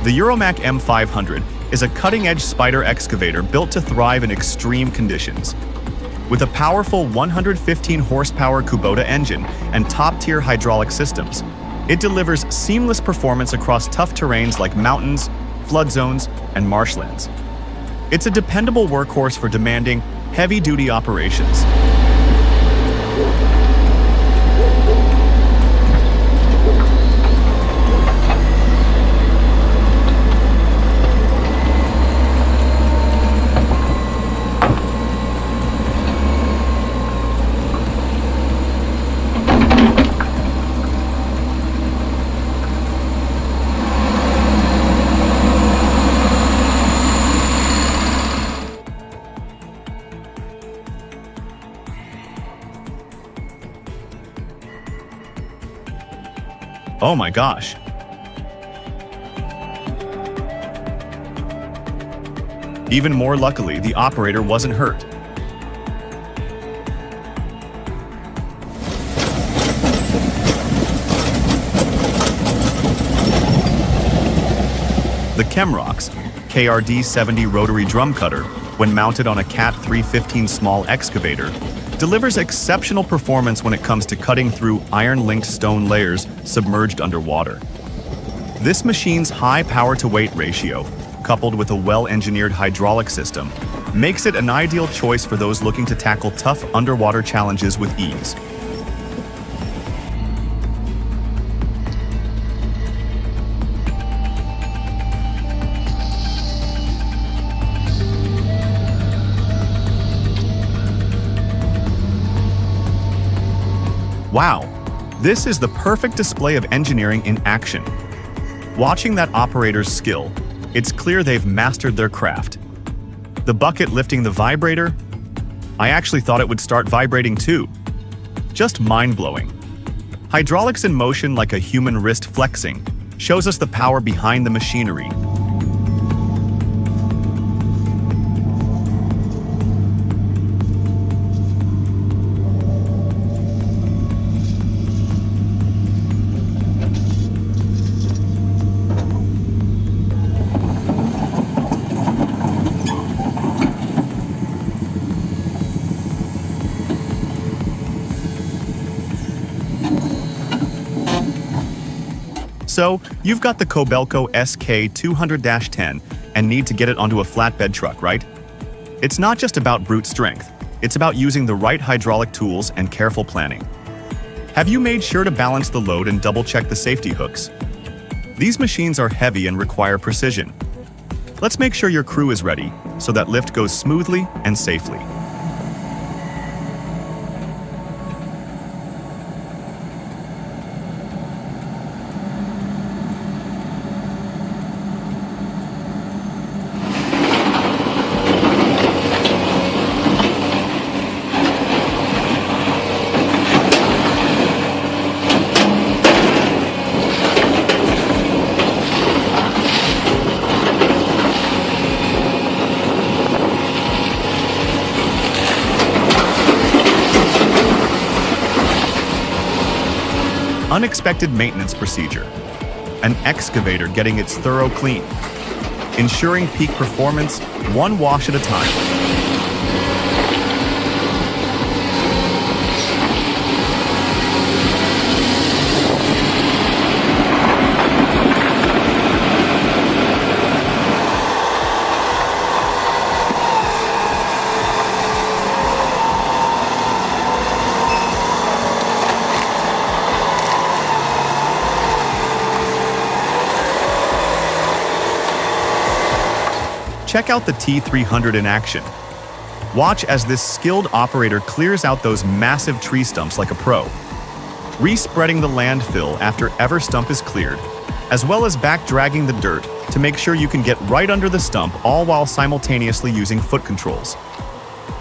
The Euromac M500 is a cutting-edge spider excavator built to thrive in extreme conditions. With a powerful 115 horsepower Kubota engine and top-tier hydraulic systems, it delivers seamless performance across tough terrains like mountains, flood zones, and marshlands. It's a dependable workhorse for demanding, heavy-duty operations. Oh my gosh. Even more luckily, the operator wasn't hurt. The Chemrox KRD-70 rotary drum cutter, when mounted on a Cat 315 small excavator, delivers exceptional performance when it comes to cutting through iron-linked stone layers submerged underwater. This machine's high power-to-weight ratio, coupled with a well-engineered hydraulic system, makes it an ideal choice for those looking to tackle tough underwater challenges with ease. Wow, this is the perfect display of engineering in action. Watching that operator's skill, it's clear they've mastered their craft. The bucket lifting the vibrator? I actually thought it would start vibrating too. Just mind-blowing. Hydraulics in motion like a human wrist flexing shows us the power behind the machinery. So, you've got the Kobelco SK200-10 and need to get it onto a flatbed truck, right? It's not just about brute strength, it's about using the right hydraulic tools and careful planning. Have you made sure to balance the load and double-check the safety hooks? These machines are heavy and require precision. Let's make sure your crew is ready so that lift goes smoothly and safely. unexpected maintenance procedure. An excavator getting its thorough clean, ensuring peak performance one wash at a time. Check out the T300 in action. Watch as this skilled operator clears out those massive tree stumps like a pro, re-spreading the landfill after every stump is cleared, as well as back-dragging the dirt to make sure you can get right under the stump, all while simultaneously using foot controls.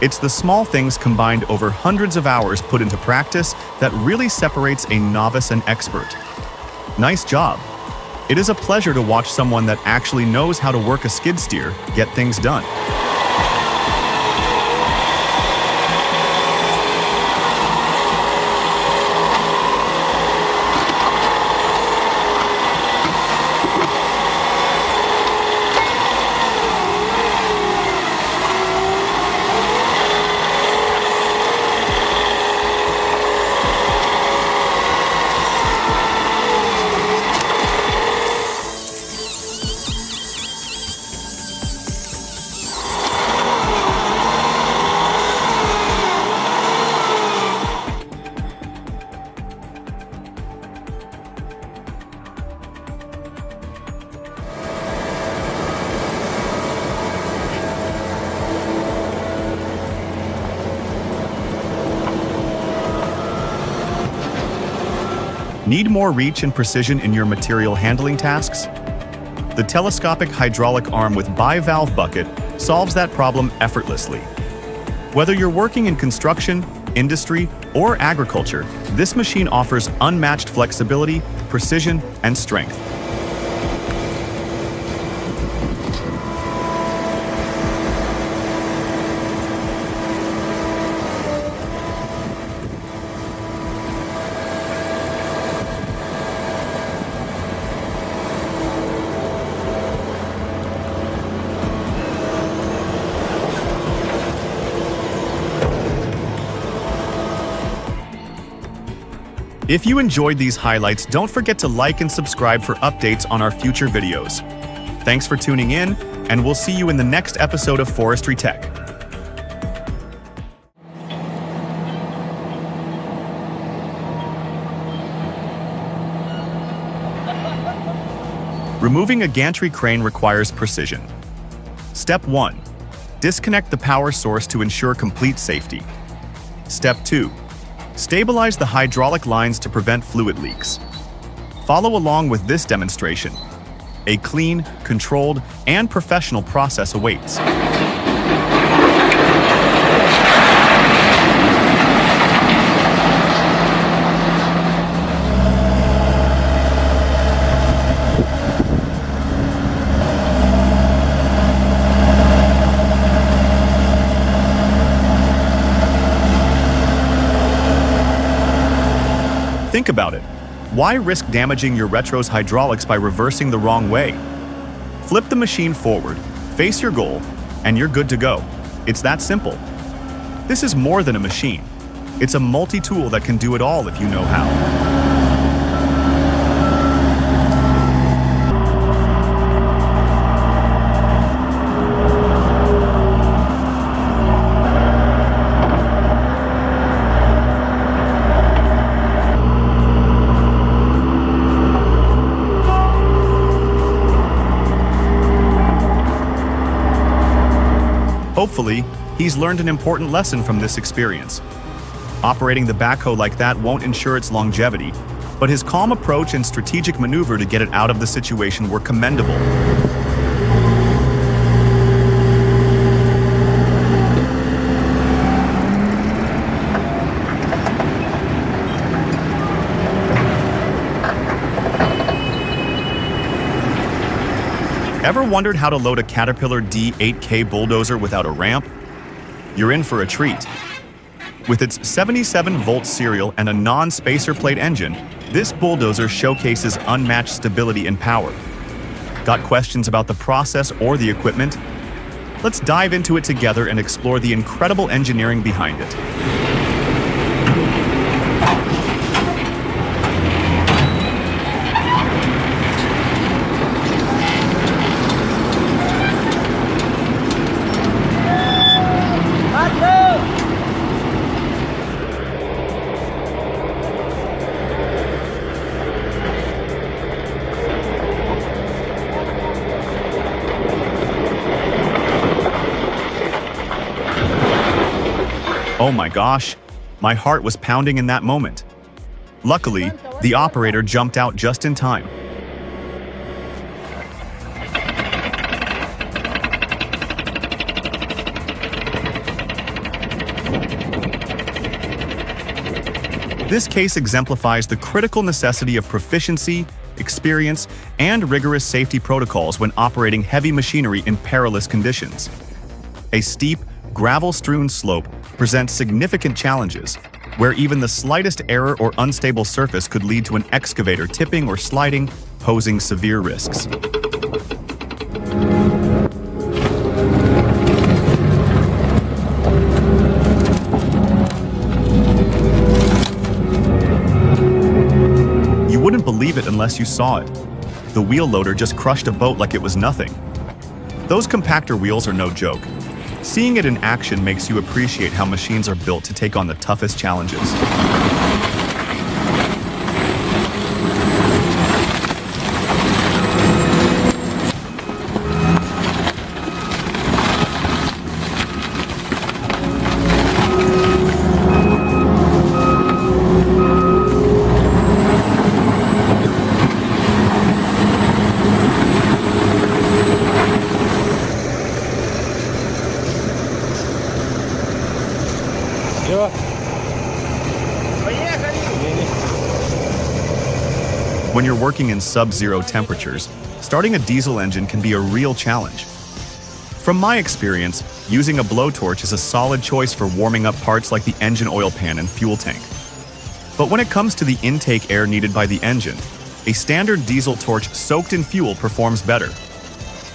It's the small things combined over hundreds of hours put into practice that really separates a novice and expert. Nice job. It is a pleasure to watch someone that actually knows how to work a skid steer get things done. Need more reach and precision in your material handling tasks? The telescopic hydraulic arm with bivalve bucket solves that problem effortlessly. Whether you're working in construction, industry, or agriculture, this machine offers unmatched flexibility, precision, and strength. If you enjoyed these highlights, don't forget to like and subscribe for updates on our future videos. Thanks for tuning in, and we'll see you in the next episode of Forestry Tech. Removing a gantry crane requires precision. Step 1. Disconnect the power source to ensure complete safety. Step 2. Stabilize the hydraulic lines to prevent fluid leaks. Follow along with this demonstration. A clean, controlled, and professional process awaits. Think about it. Why risk damaging your retro's hydraulics by reversing the wrong way? Flip the machine forward, face your goal, and you're good to go. It's that simple. This is more than a machine. It's a multi-tool that can do it all if you know how. Hopefully, he's learned an important lesson from this experience. Operating the backhoe like that won't ensure its longevity, but his calm approach and strategic maneuver to get it out of the situation were commendable. Ever wondered how to load a Caterpillar D8K bulldozer without a ramp? You're in for a treat. With its 77-volt serial and a non-spacer plate engine, this bulldozer showcases unmatched stability and power. Got questions about the process or the equipment? Let's dive into it together and explore the incredible engineering behind it. Oh my gosh, my heart was pounding in that moment. Luckily, the operator jumped out just in time. This case exemplifies the critical necessity of proficiency, experience, and rigorous safety protocols when operating heavy machinery in perilous conditions. A steep, gravel-strewn slope presents significant challenges, where even the slightest error or unstable surface could lead to an excavator tipping or sliding, posing severe risks. You wouldn't believe it unless you saw it. The wheel loader just crushed a boat like it was nothing. Those compactor wheels are no joke. Seeing it in action makes you appreciate how machines are built to take on the toughest challenges. When you're working in sub-zero temperatures, starting a diesel engine can be a real challenge. From my experience, using a blowtorch is a solid choice for warming up parts like the engine oil pan and fuel tank. But when it comes to the intake air needed by the engine, a standard diesel torch soaked in fuel performs better.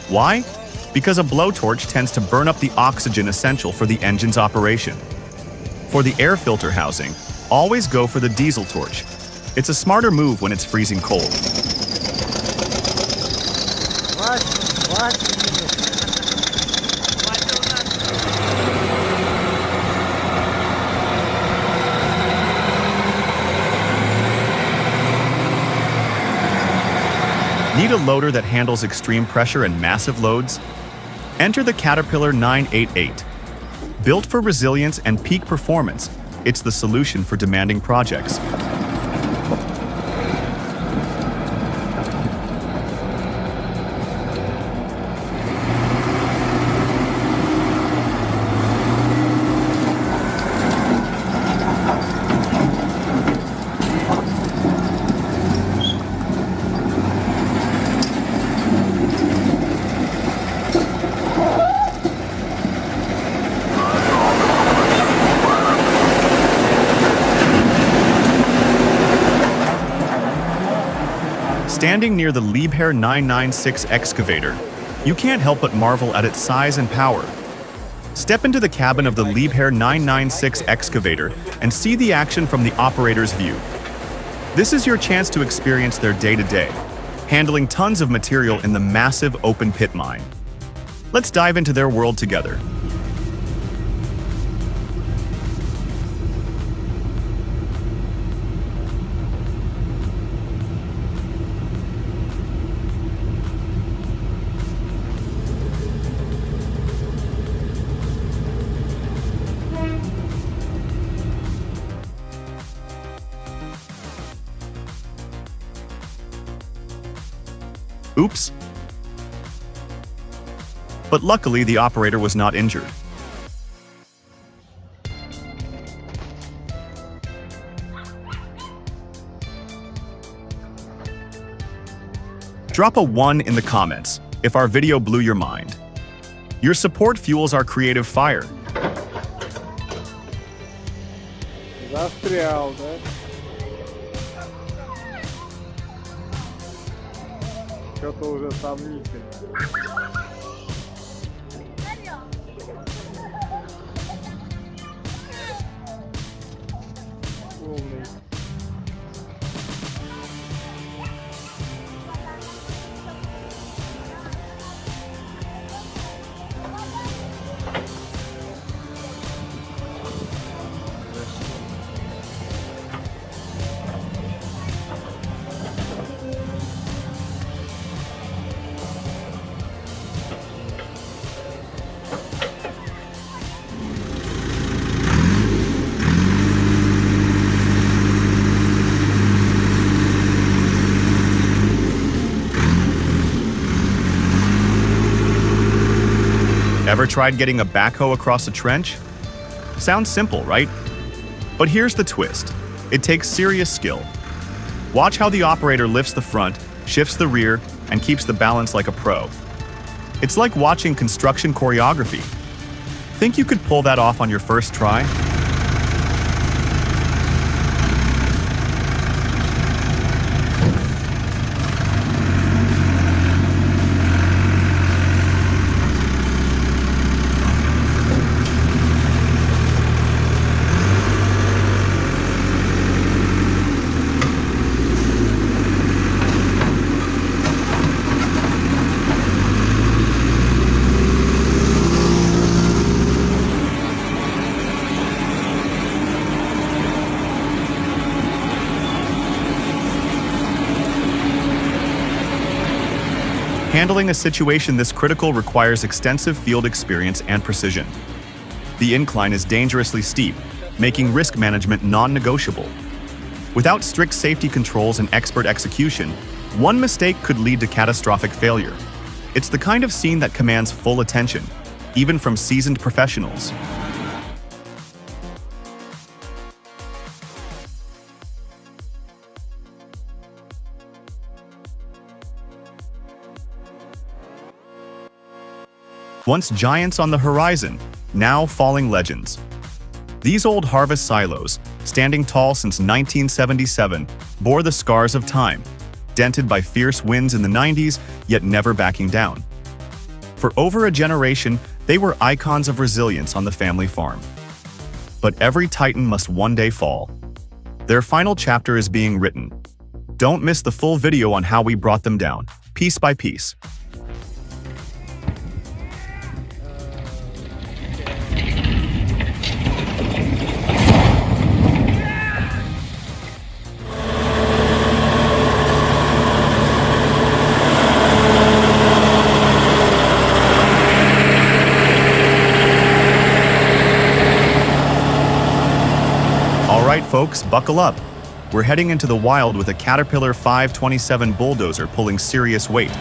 Why? Because a blowtorch tends to burn up the oxygen essential for the engine's operation. For the air filter housing, always go for the diesel torch. It's a smarter move when it's freezing cold. Need a loader that handles extreme pressure and massive loads? Enter the Caterpillar 988. Built for resilience and peak performance, it's the solution for demanding projects. Standing near the Liebherr 996 excavator, you can't help but marvel at its size and power. Step into the cabin of the Liebherr 996 excavator and see the action from the operator's view. This is your chance to experience their day-to-day, handling tons of material in the massive open pit mine. Let's dive into their world together. Oops. But luckily, the operator was not injured. Drop a 1 in the comments if our video blew your mind. Your support fuels our creative fire. Застрял, да? Что-то уже сомнительно. Умный. Ever tried getting a backhoe across a trench? Sounds simple, right? But here's the twist. It takes serious skill. Watch how the operator lifts the front, shifts the rear, and keeps the balance like a pro. It's like watching construction choreography. Think you could pull that off on your first try? Handling a situation this critical requires extensive field experience and precision. The incline is dangerously steep, making risk management non-negotiable. Without strict safety controls and expert execution, one mistake could lead to catastrophic failure. It's the kind of scene that commands full attention, even from seasoned professionals. Once giants on the horizon, now falling legends. These old harvest silos, standing tall since 1977, bore the scars of time, dented by fierce winds in the 90s, yet never backing down. For over a generation, they were icons of resilience on the family farm. But every titan must one day fall. Their final chapter is being written. Don't miss the full video on how we brought them down, piece by piece. Alright folks, buckle up. We're heading into the wild with a Caterpillar 527 bulldozer pulling serious weight,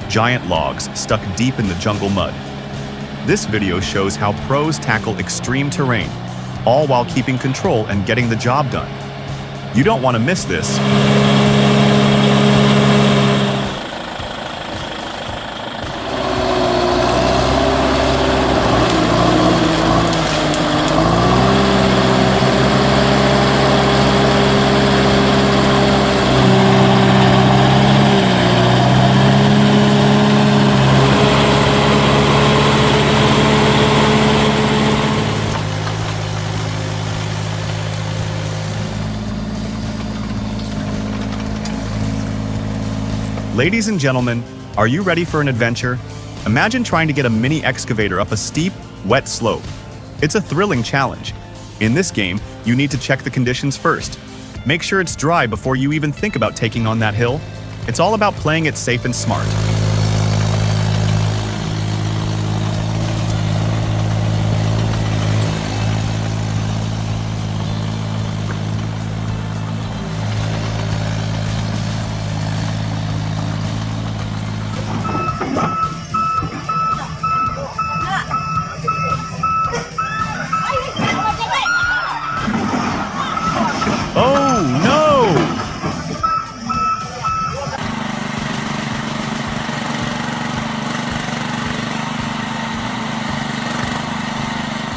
giant logs stuck deep in the jungle mud. This video shows how pros tackle extreme terrain, all while keeping control and getting the job done. You don't want to miss this. Ladies and gentlemen, are you ready for an adventure? Imagine trying to get a mini excavator up a steep, wet slope. It's a thrilling challenge. In this game, you need to check the conditions first. Make sure it's dry before you even think about taking on that hill. It's all about playing it safe and smart.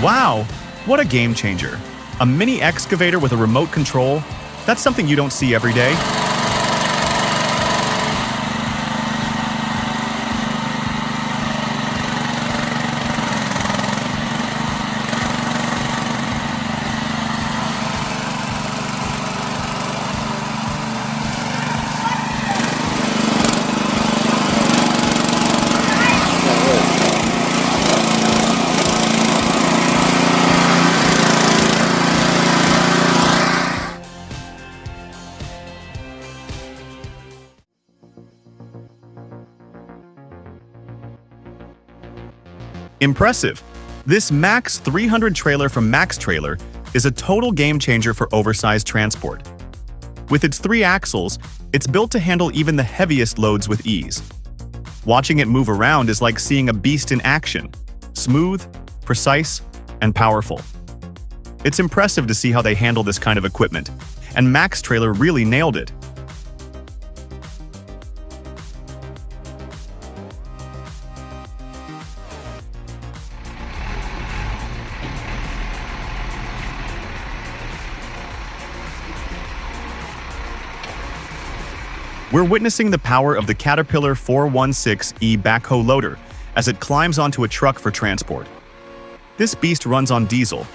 Wow, what a game changer. A mini excavator with a remote control, that's something you don't see every day. Impressive! This Max 300 trailer from Max Trailer is a total game changer for oversized transport. With its 3 axles, it's built to handle even the heaviest loads with ease. Watching it move around is like seeing a beast in action. Smooth, precise, and powerful. It's impressive to see how they handle this kind of equipment, and Max Trailer really nailed it. We're witnessing the power of the Caterpillar 416E backhoe loader as it climbs onto a truck for transport. This beast runs on diesel,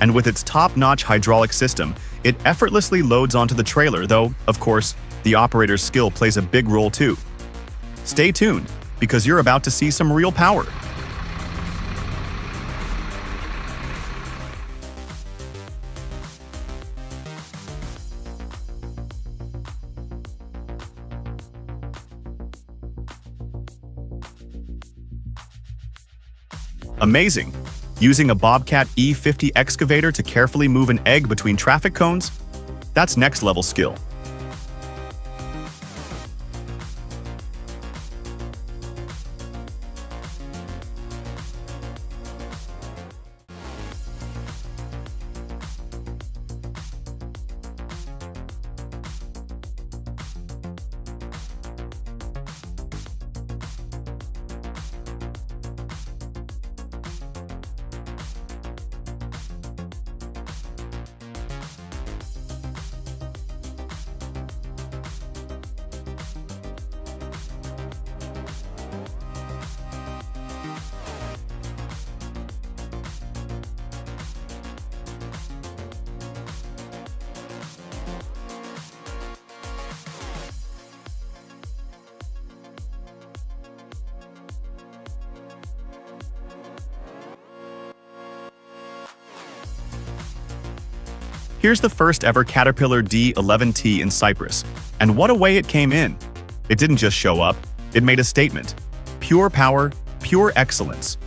and with its top-notch hydraulic system, it effortlessly loads onto the trailer, though, of course, the operator's skill plays a big role too. Stay tuned, because you're about to see some real power. Amazing! Using a Bobcat E50 excavator to carefully move an egg between traffic cones? That's next-level skill. Here's the first ever Caterpillar D11T in Cyprus, and what a way it came in! It didn't just show up, it made a statement. Pure power, pure excellence.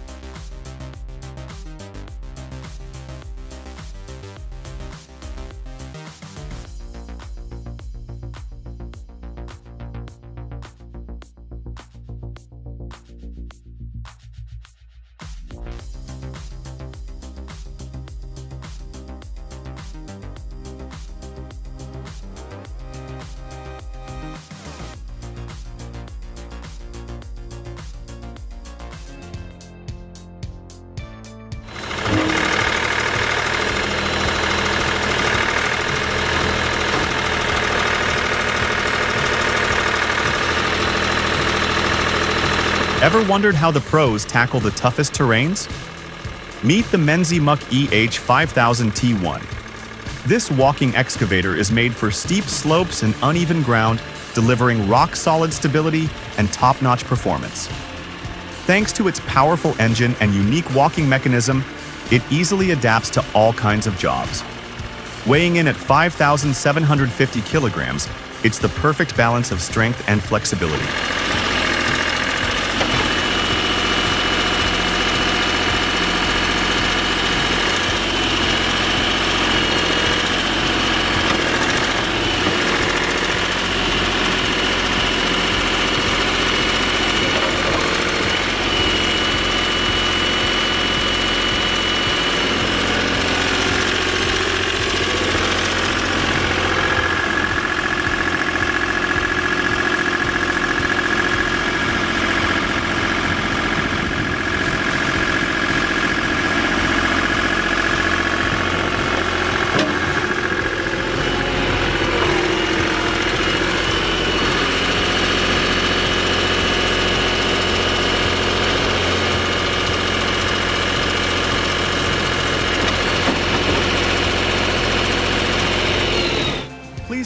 Ever wondered how the pros tackle the toughest terrains? Meet the Menzi Muck EH5000T1. This walking excavator is made for steep slopes and uneven ground, delivering rock-solid stability and top-notch performance. Thanks to its powerful engine and unique walking mechanism, it easily adapts to all kinds of jobs. Weighing in at 5,750 kilograms, it's the perfect balance of strength and flexibility.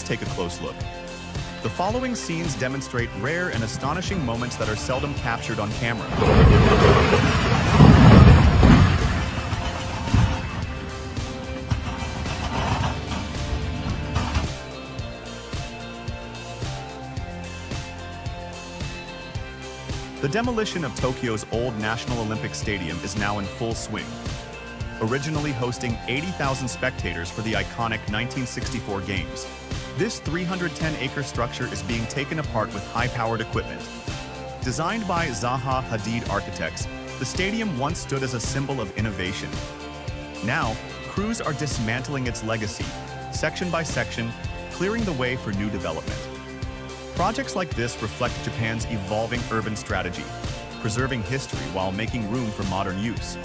take a close look. The following scenes demonstrate rare and astonishing moments that are seldom captured on camera. The demolition of Tokyo's old National Olympic Stadium is now in full swing. Originally hosting 80,000 spectators for the iconic 1964 games, this 310-acre structure is being taken apart with high-powered equipment. Designed by Zaha Hadid architects, the stadium once stood as a symbol of innovation. Now, crews are dismantling its legacy, section by section, clearing the way for new development. Projects like this reflect Japan's evolving urban strategy, preserving history while making room for modern use.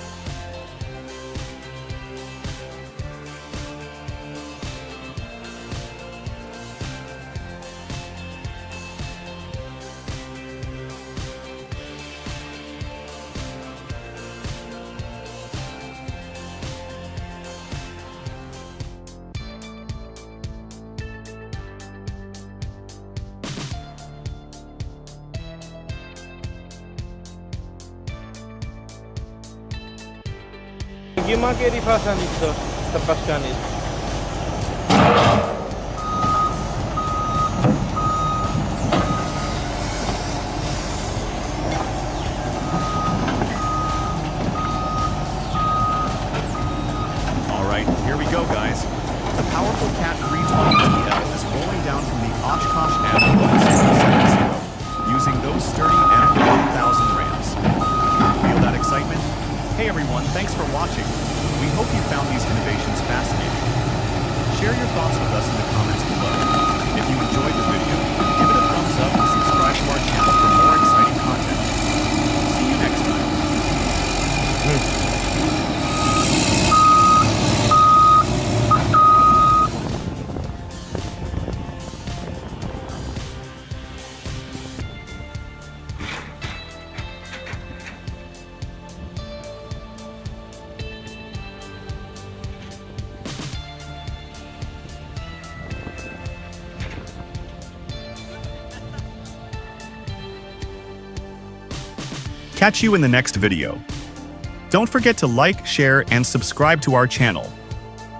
Gimana kayak dipasang itu terpaskan itu. All right, here we go, guys. The powerful Cat 320TL is rolling down from the Oshkosh M1770 using those sturdy M1000 ramps. Feel that excitement? Hey everyone, thanks for watching. We hope you found these innovations fascinating. Share your thoughts with us in the comments below. If you enjoyed the video, give it a thumbs up and subscribe to our channel for more exciting content. See you next time. Catch you in the next video. Don't forget to like, share, and subscribe to our channel.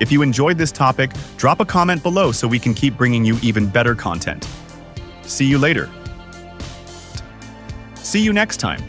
If you enjoyed this topic, drop a comment below so we can keep bringing you even better content. See you later. See you next time.